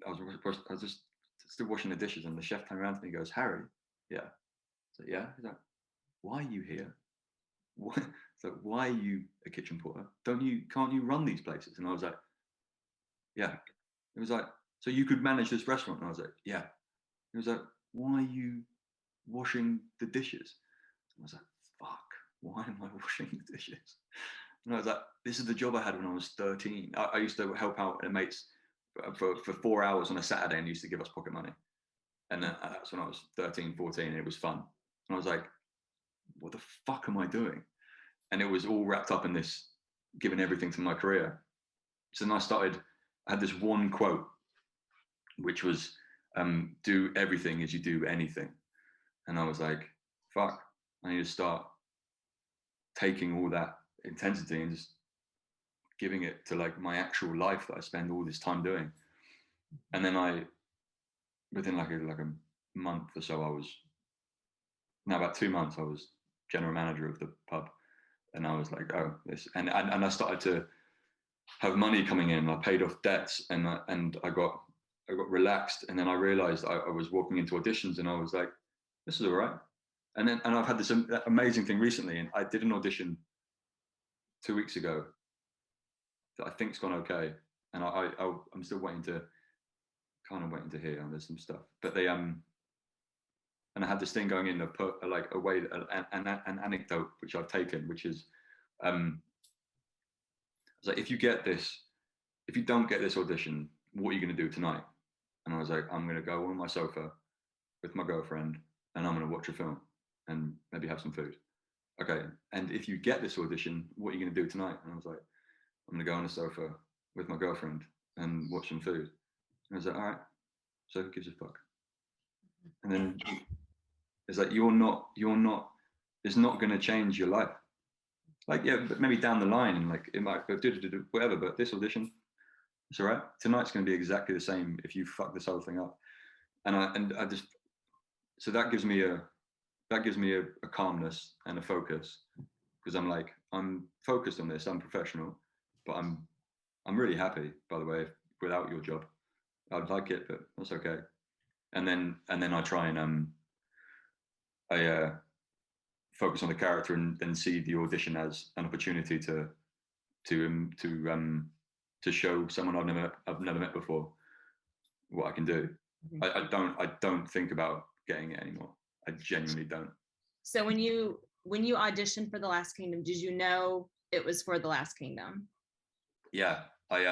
I was just still washing the dishes, and the chef turned around to me and goes, "Harry, yeah." So yeah, he's like, "Why are you here? So why are you a kitchen porter? Can't you run these places?" And I was like, "Yeah." It was like, "So you could manage this restaurant?" And I was like, "Yeah." It was like, "Why are you washing the dishes?" And I was like, "Fuck, why am I washing the dishes?" And I was like, "This is the job I had when I was 13. I used to help out at mates for 4 hours on a Saturday, and used to give us pocket money. And then that's when I was 13, 14, and it was fun. And I was like, what the fuck am I doing? And it was all wrapped up in this, giving everything to my career. So then I had this one quote, which was, do everything as you do anything. And I was like, fuck, I need to start taking all that intensity and just giving it to like my actual life that I spend all this time doing. And then within like a month or so, about 2 months, I was general manager of the pub. And I was like, oh, this, and I started to have money coming in. I paid off debts, and I got relaxed. And then I realized I was walking into auditions, and I was like, this is all right. And I've had this amazing thing recently, and I did an audition 2 weeks ago that I think's gone okay, and I'm still waiting to hear. There's some stuff, but they and I had this thing going in to put like a way, an anecdote which I've taken, which is, it's like, if you don't get this audition, what are you going to do tonight? And I was like, I'm going to go on my sofa with my girlfriend, and I'm going to watch a film and maybe have some food. Okay. And if you get this audition, what are you going to do tonight? And I was like, I'm going to go on the sofa with my girlfriend and watch some food. And I was like, all right, so who gives a fuck? And then it's like, it's not going to change your life. Like, yeah, but maybe down the line, and like it might go whatever, but this audition, it's all right. Tonight's going to be exactly the same if you fuck this whole thing up. And I just, so that gives me a calmness and a focus, because I'm like, I'm focused on this, I'm professional, but I'm really happy, by the way, without your job. I'd like it, but that's okay. And then I try and I focus on the character, and see the audition as an opportunity to show someone I've never met before what I can do. I don't think about getting it anymore. I genuinely don't. So when you auditioned for The Last Kingdom, did you know it was for The Last Kingdom? Yeah, I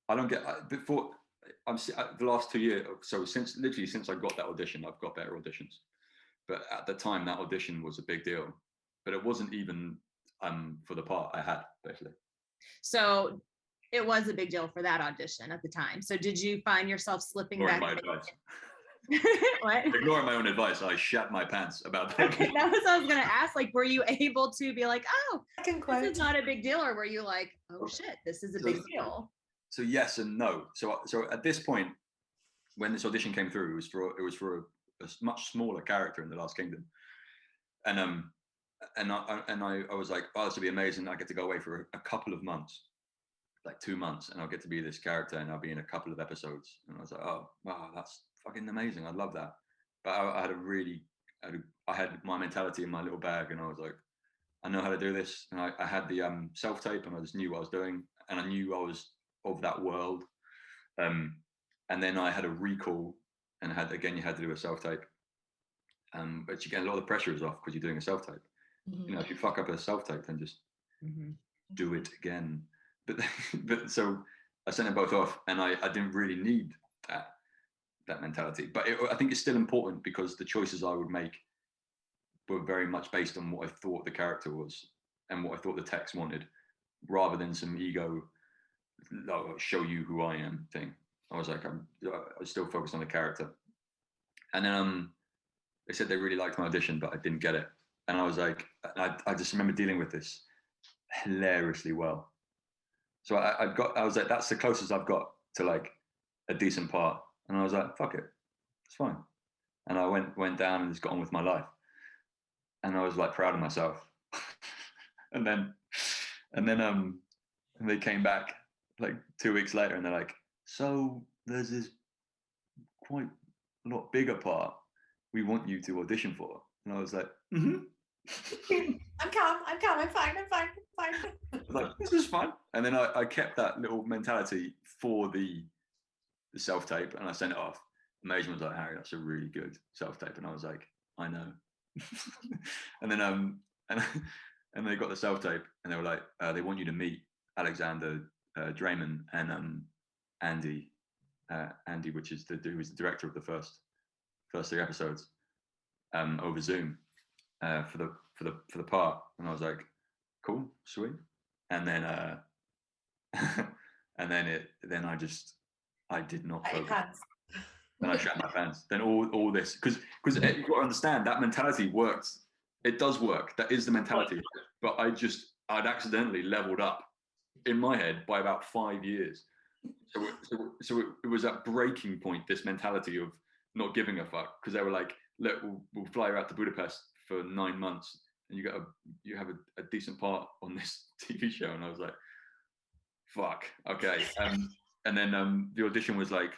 don't get before. The last 2 years. So since I got that audition, I've got better auditions. But at the time, that audition was a big deal. But it wasn't even for the part I had, basically. So it was a big deal for that audition at the time. So did you find yourself slipping Ignoring back? my advice. What? Ignoring my own advice, I shat my pants about that. Okay, that was what I was gonna ask. Like, were you able to be like, oh, this is not a big deal, or were you like, oh shit, this is a big deal? So yes and no. So at this point, when this audition came through, it was for a much smaller character in The Last Kingdom, and I was like, oh, this would be amazing. I get to go away for a couple of months, like 2 months, and I'll get to be this character, and I'll be in a couple of episodes. And I was like, oh wow, that's fucking amazing. I'd love that. But I had my mentality in my little bag, and I was like, I know how to do this. And I had the self-tape, and I just knew what I was doing, and I knew I was of that world. And then I had a recall, and you had to do a self-tape. But you get a lot of the pressure is off because you're doing a self-tape. You know, if you fuck up a self-tape, then just do it again. But so I sent them both off, and I didn't really need that mentality. But I think it's still important because the choices I would make were very much based on what I thought the character was and what I thought the text wanted, rather than some ego, show you who I am thing. I was like, I was still focused on the character. And then they said they really liked my audition, but I didn't get it. And I was like, I just remember dealing with this hilariously well. So I was like, that's the closest I've got to like a decent part. And I was like, fuck it, it's fine. And I went down and just got on with my life. And I was like proud of myself. and then they came back like 2 weeks later, and they're like, so there's this quite a lot bigger part we want you to audition for. And I was like, I'm calm, I'm fine. I was like, this is fun. And then I kept that little mentality for the self-tape, and I sent it off. Major was like, Harry, that's a really good self-tape. And I was like, I know. And then and they got the self-tape, and they were like, they want you to meet Alexander Draymond and Andy, which is who was the director of the first 3 episodes, over Zoom for the part. And I was like, cool, sweet. And then I did not focus. Then I shat my pants. Then all this, because you've got to understand that mentality works. It does work. That is the mentality. But I'd accidentally leveled up in my head by about 5 years. So it was that breaking point, this mentality of not giving a fuck, because they were like, look, we'll fly you out to Budapest for 9 months, and you have a decent part on this TV show. And I was like, fuck, okay. And then the audition was like,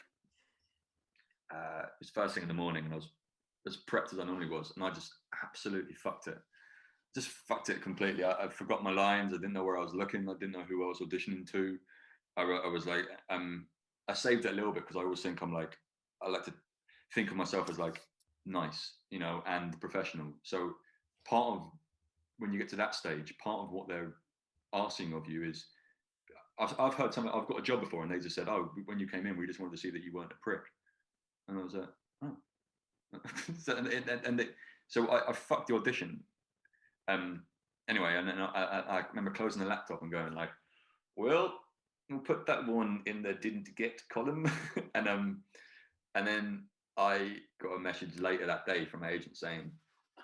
it was first thing in the morning, and I was as prepped as I normally was, and I just absolutely fucked it. Just fucked it completely. I forgot my lines. I didn't know where I was looking. I didn't know who I was auditioning to. I was like, I saved it a little bit because I always think I like to think of myself as like nice, you know, and professional. So part of when you get to that stage, part of what they're asking of you is, I've heard something. I've got a job before, and they just said, "Oh, when you came in, we just wanted to see that you weren't a prick." And I was like, "Oh." So I fucked the audition. Anyway, and then I remember closing the laptop and going like, "Well, we'll put that one in the didn't get column." and then I got a message later that day from my agent saying,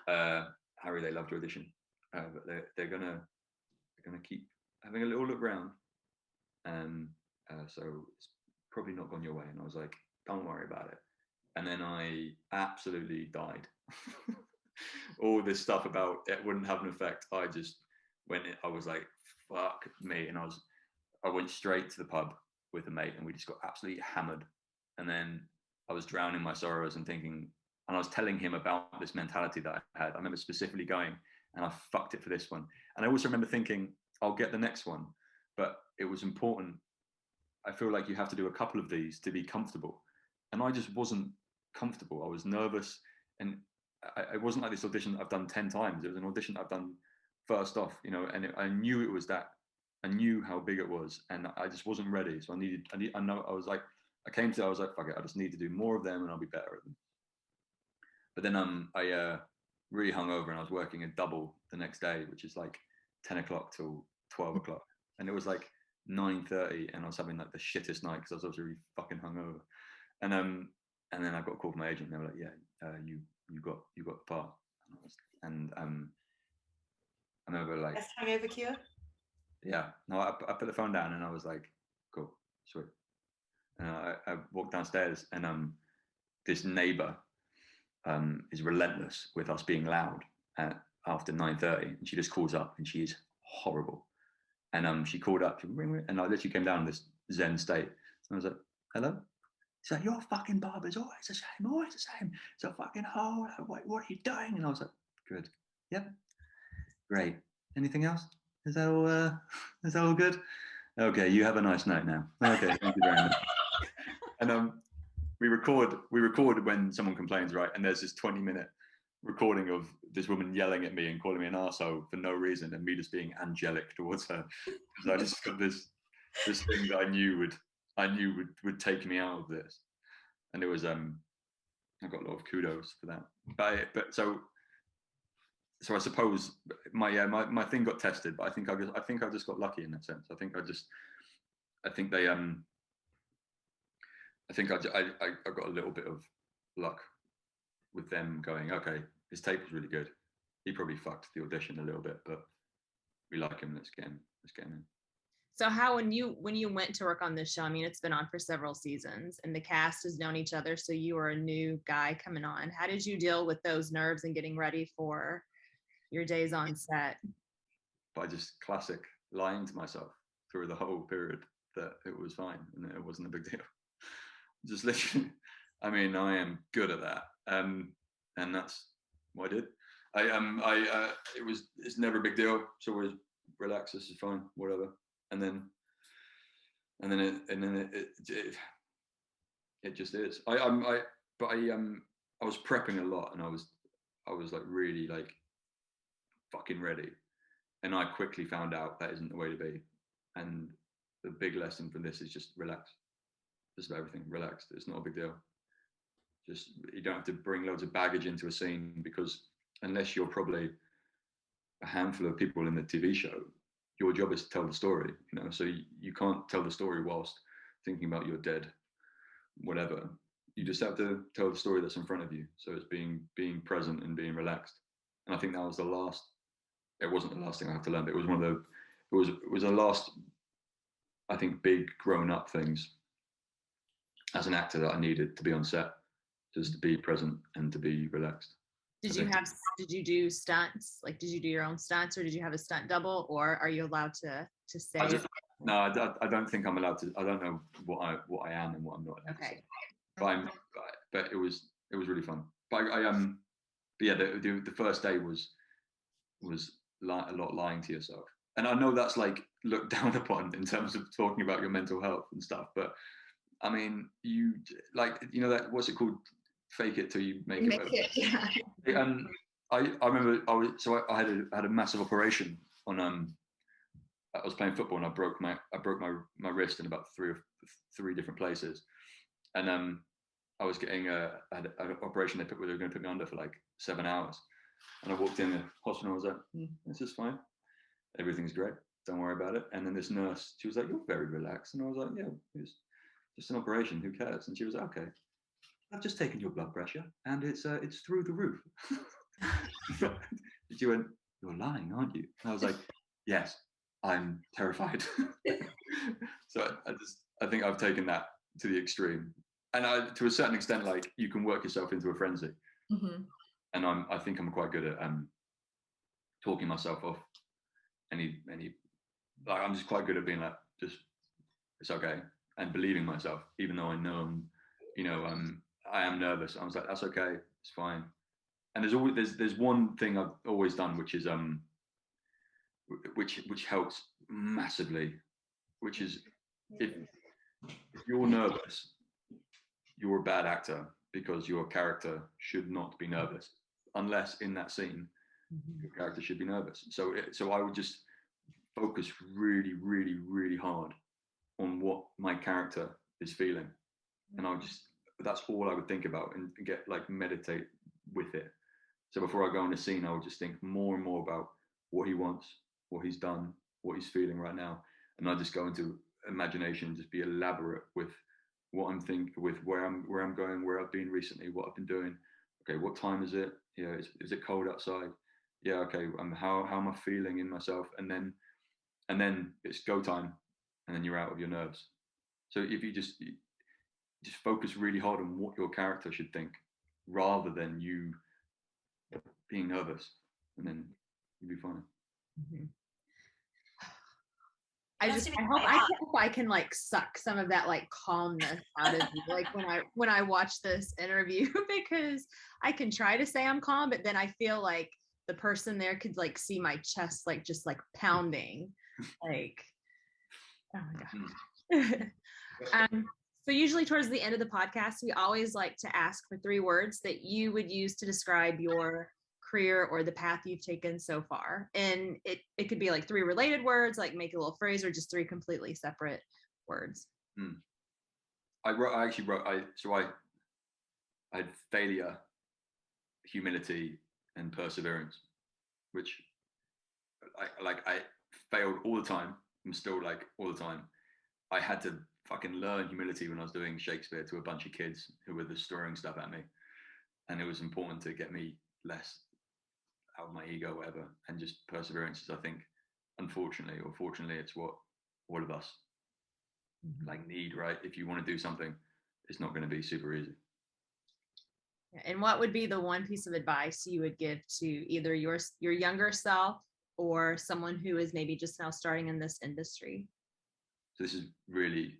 "Harry, they loved your audition, but they're gonna keep having a little look round, so it's probably not gone your way." And I was like, "Don't worry about it." And then I absolutely died. All this stuff about it wouldn't have an effect. I just I was like, fuck me. And I went straight to the pub with a mate, and we just got absolutely hammered. And then I was drowning my sorrows and thinking, and I was telling him about this mentality that I had. I remember specifically going, and I fucked it for this one. And I also remember thinking, I'll get the next one. But it was important. I feel like you have to do a couple of these to be comfortable. and I just wasn't comfortable. I was nervous, and it wasn't like this audition that I've done 10 times. It was an audition that I've done first off, you know, and I knew it was that. I knew how big it was, and I just wasn't ready. So I know, I was like, I was like, fuck it, I just need to do more of them and I'll be better at them. But then I really hung over, and I was working a double the next day, which is like 10 o'clock till 12 o'clock. And it was like 9:30, and I was having like the shittest night because I was also really fucking hungover. And then I got a call from my agent, and they were like, yeah, you got the part. And I remember like, Best hangover cure. yeah, no, I put the phone down and I was like, cool, sweet. And I walked downstairs, and this neighbor is relentless with us being loud after 9:30, and she just calls up, and she is horrible. And she called up, and I literally came down in this zen state. And I was like, hello? She's like, your fucking barber's always the same, always the same. It's a fucking hole. What are you doing? And I was like, good. Yep. Great. Anything else? Is that all good? Okay, you have a nice night now. Okay, thank you very much. And we record when someone complains, right? And there's this 20-minute recording of this woman yelling at me and calling me an arsehole for no reason, and me just being angelic towards her, because I just got this thing that I knew would take me out of this. And it was I got a lot of kudos for that. But so I suppose my thing got tested, but I think I just got lucky in that sense. I think I got a little bit of luck with them going, okay, his tape was really good. He probably fucked the audition a little bit, but we like him. Let's get him in. So how, when you went to work on this show, I mean, it's been on for several seasons and the cast has known each other. So you were a new guy coming on. How did you deal with those nerves and getting ready for your days on set? By just classic lying to myself through the whole period that it was fine and it wasn't a big deal. Just literally, I mean, I am good at that. And that's what I did. It's never a big deal. It's always relax, this is fine, whatever. And then it just is. I was prepping a lot, and I was like really like fucking ready, and I quickly found out that isn't the way to be. And the big lesson from this is just relax. Just about everything, relaxed. It's not a big deal. Just, you don't have to bring loads of baggage into a scene, because unless you're probably a handful of people in the TV show, your job is to tell the story, you know. So you can't tell the story whilst thinking about your dead whatever. You just have to tell the story that's in front of you. So it's being present and being relaxed. And I think that was it wasn't the last thing I have to learn, but it was the last, I think, big grown up things as an actor that I needed to be on set, just to be present and to be relaxed. Did you do stunts? Like, did you do your own stunts, or did you have a stunt double, or are you allowed to say? I don't think I'm allowed to. I don't know what I am and what I'm not. Okay. But it was really fun. But the first day was a lot lying to yourself, and I know that's like looked down upon in terms of talking about your mental health and stuff. But I mean, you that, what's it called? Fake it till you make it. Yeah. I remember I had a massive operation on I was playing football, and I broke my wrist in about three different places, and I was getting I had an operation. They were going to put me under for like 7 hours, and I walked in the hospital. I was like, this is fine, everything's great, don't worry about it. And then this nurse, she was like, you're very relaxed, and I was like, yeah, it's just an operation, who cares? And she was like, okay, I've just taken your blood pressure, and it's through the roof. She went, you're lying, aren't you? And I was like, yes, I'm terrified. So I think I've taken that to the extreme, and to a certain extent, like, you can work yourself into a frenzy. Mm-hmm. And I think I'm quite good at talking myself off any like, I'm just quite good at being like, just, it's okay, and believing myself, even though I know I am nervous. I was like, that's okay, it's fine. And there's one thing I've always done, which is which helps massively, which is if you're nervous, you're a bad actor because your character should not be nervous, unless in that scene your character should be nervous. So I would just focus really, really, really hard on what my character is feeling, and that's all I would think about, and get like meditate with it. So before I go on a scene, I would just think more and more about what he wants, what he's done, what he's feeling right now, and I just go into imagination, just be elaborate with what I'm thinking, with where I'm going, where I've been recently, what I've been doing. Okay, what time is it? Yeah, is it cold outside? Yeah, okay. How am I feeling in myself? And then it's go time, and then you're out of your nerves. So if you just focus really hard on what your character should think, rather than you being nervous, and then you'll be fine. I hope I can like suck some of that like calmness out of you, like when I watch this interview, because I can try to say I'm calm, but then I feel like the person there could like see my chest like just like pounding, like, oh my god. So usually towards the end of the podcast, we always like to ask for 3 words that you would use to describe your career or the path you've taken so far. And it could be like 3 related words, like make a little phrase, or just 3 completely separate words. I had failure, humility, and perseverance, which I failed all the time. I'm still like all the time. I had to fucking learn humility when I was doing Shakespeare to a bunch of kids who were just throwing stuff at me, and it was important to get me less out of my ego, whatever. And just perseverance is, I think, unfortunately or fortunately, it's what all of us like need, right? If you want to do something, it's not going to be super easy. And what would be the one piece of advice you would give to either your younger self or someone who is maybe just now starting in this industry? So this is really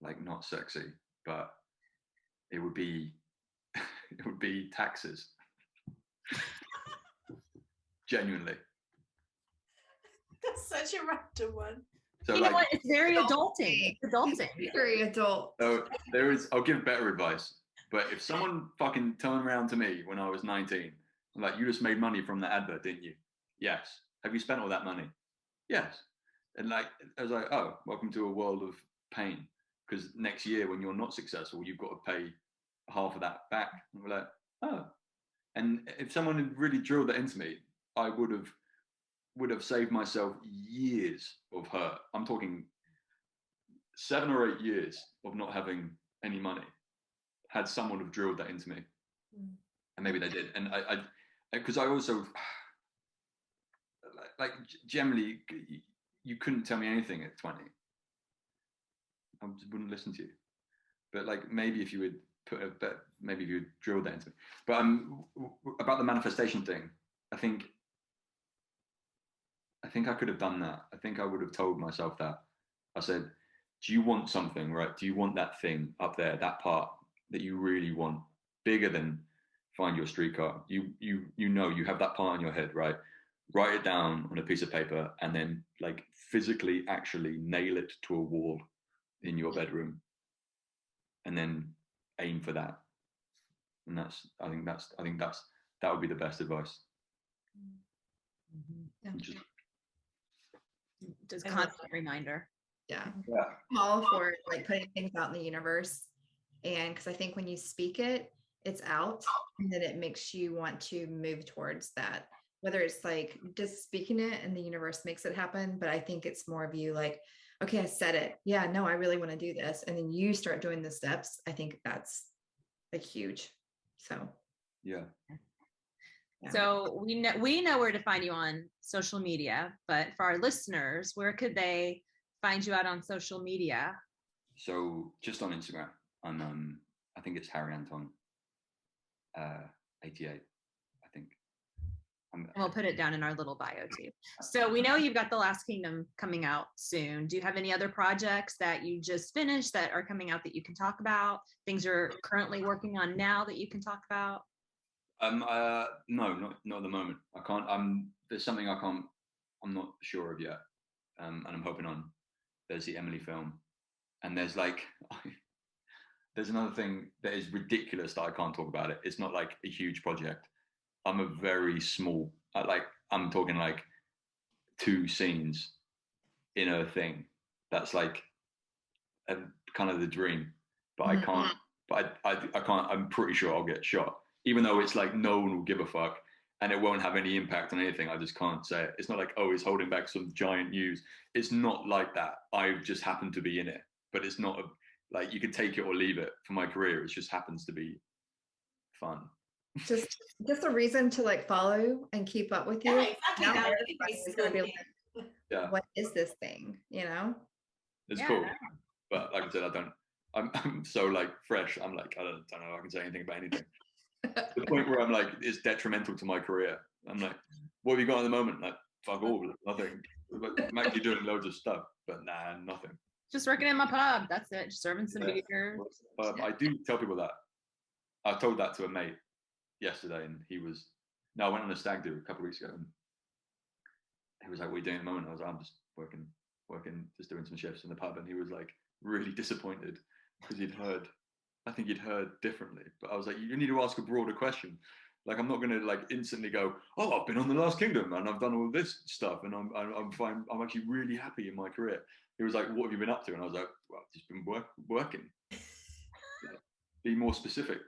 like not sexy, but it would be taxes. Genuinely. That's such a random one. So you know what? It's very adulting. It's adulting. Very adult. So I'll give better advice. But if someone fucking turned around to me when I was 19, like, you just made money from the advert, didn't you? Yes. Have you spent all that money? Yes. And like, I was like, oh, welcome to a world of pain. Because next year when you're not successful, you've got to pay half of that back. And we're like, oh. And if someone had really drilled that into me, I would have saved myself years of hurt. I'm talking 7 or 8 years of not having any money, had someone have drilled that into me. And maybe they did. And I because I also, like generally, you couldn't tell me anything at 20. I just wouldn't listen to you. But like, maybe if you would maybe if you would drill that into me. But about the manifestation thing, I think I could have done that. I think I would have told myself that. I said, do you want something, right? Do you want that thing up there, that part that you really want, bigger than find your streetcar? You know, you have that part in your head, right? Write it down on a piece of paper, and then like physically actually nail it to a wall in your bedroom, and then aim for that. And I think that would be the best advice. Just constant reminder. Yeah. All for like putting things out in the universe. And because I think when you speak it, it's out, and then it makes you want to move towards that. Whether it's like just speaking it and the universe makes it happen. But I think it's more of you like, okay, I said it. Yeah, no, I really want to do this. And then you start doing the steps. I think that's like huge. So yeah. So we know where to find you on social media, but for our listeners, where could they find you out on social media? So just on Instagram, I'm I think it's Harry Anton 88, I think. And we'll put it down in our little bio too. So we know you've got The Last Kingdom coming out soon. Do you have any other projects that you just finished that are coming out that you can talk about? Things you're currently working on now that you can talk about? No, not at the moment. I can't. There's something I'm not sure of yet. And I'm hoping on. There's the Emily film, and there's like, there's another thing that is ridiculous that I can't talk about it. It's not like a huge project. I'm a very small, I'm talking like 2 scenes in a thing. That's like kind of the dream, but I can't, I can't, I'm pretty sure I'll get shot, even though it's like no one will give a fuck and it won't have any impact on anything. I just can't say it. It's not like, oh, it's holding back some giant news. It's not like that. I just happen to be in it, but it's not like you can take it or leave it for my career. It just happens to be fun. Just a reason to like follow and keep up with you. Yeah, exactly. Now That would everybody's be gonna be so like, Yeah, what is this thing? You know? it's Yeah. cool. But like I said, I'm so like fresh. I'm like, I don't know if I can say anything about anything. To the point where I'm like, it's detrimental to my career. I'm like, what have you got at the moment? Like, fuck all, nothing. I'm actually doing loads of stuff, but nah, nothing. Just working in my pub. That's it. Just serving some beer. I do tell people that. I told that to a mate yesterday, and I went on a stag do a couple of weeks ago, and he was like, what are you doing at the moment? I was like, I'm just working, just doing some shifts in the pub. And he was like really disappointed because I think he'd heard differently. But I was like, you need to ask a broader question. Like, I'm not going to like instantly go, oh, I've been on The Last Kingdom and I've done all this stuff and I'm fine. I'm actually really happy in my career. He was like, what have you been up to? And I was like, well, I've just been working. Be more specific.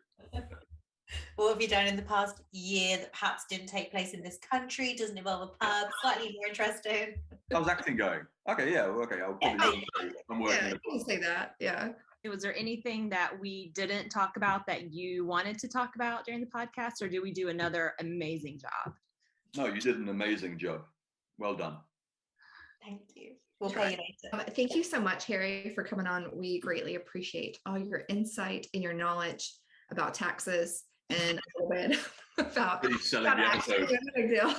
What have you done in the past year that perhaps didn't take place in this country, doesn't involve a pub, slightly more interesting? How's acting going? Okay, yeah, well, okay, I'll probably I'm working. Yeah, you can say that. Yeah. Was there anything that we didn't talk about that you wanted to talk about during the podcast, or do we do another amazing job? No, you did an amazing job. Well done. Thank you. We'll pay you later. Thank you so much, Harry, for coming on. We greatly appreciate all your insight and your knowledge about taxes and a little bit about Really selling the episode. No big deal.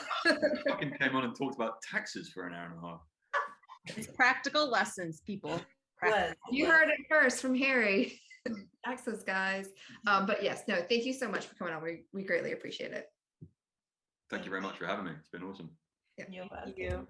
Fucking came on and talked about taxes for an hour and a half. It's practical lessons, people. You heard it first from Harry. Taxes, guys. But yes, no, thank you so much for coming on. We greatly appreciate it. Thank you very much for having me. It's been awesome. You're welcome. You.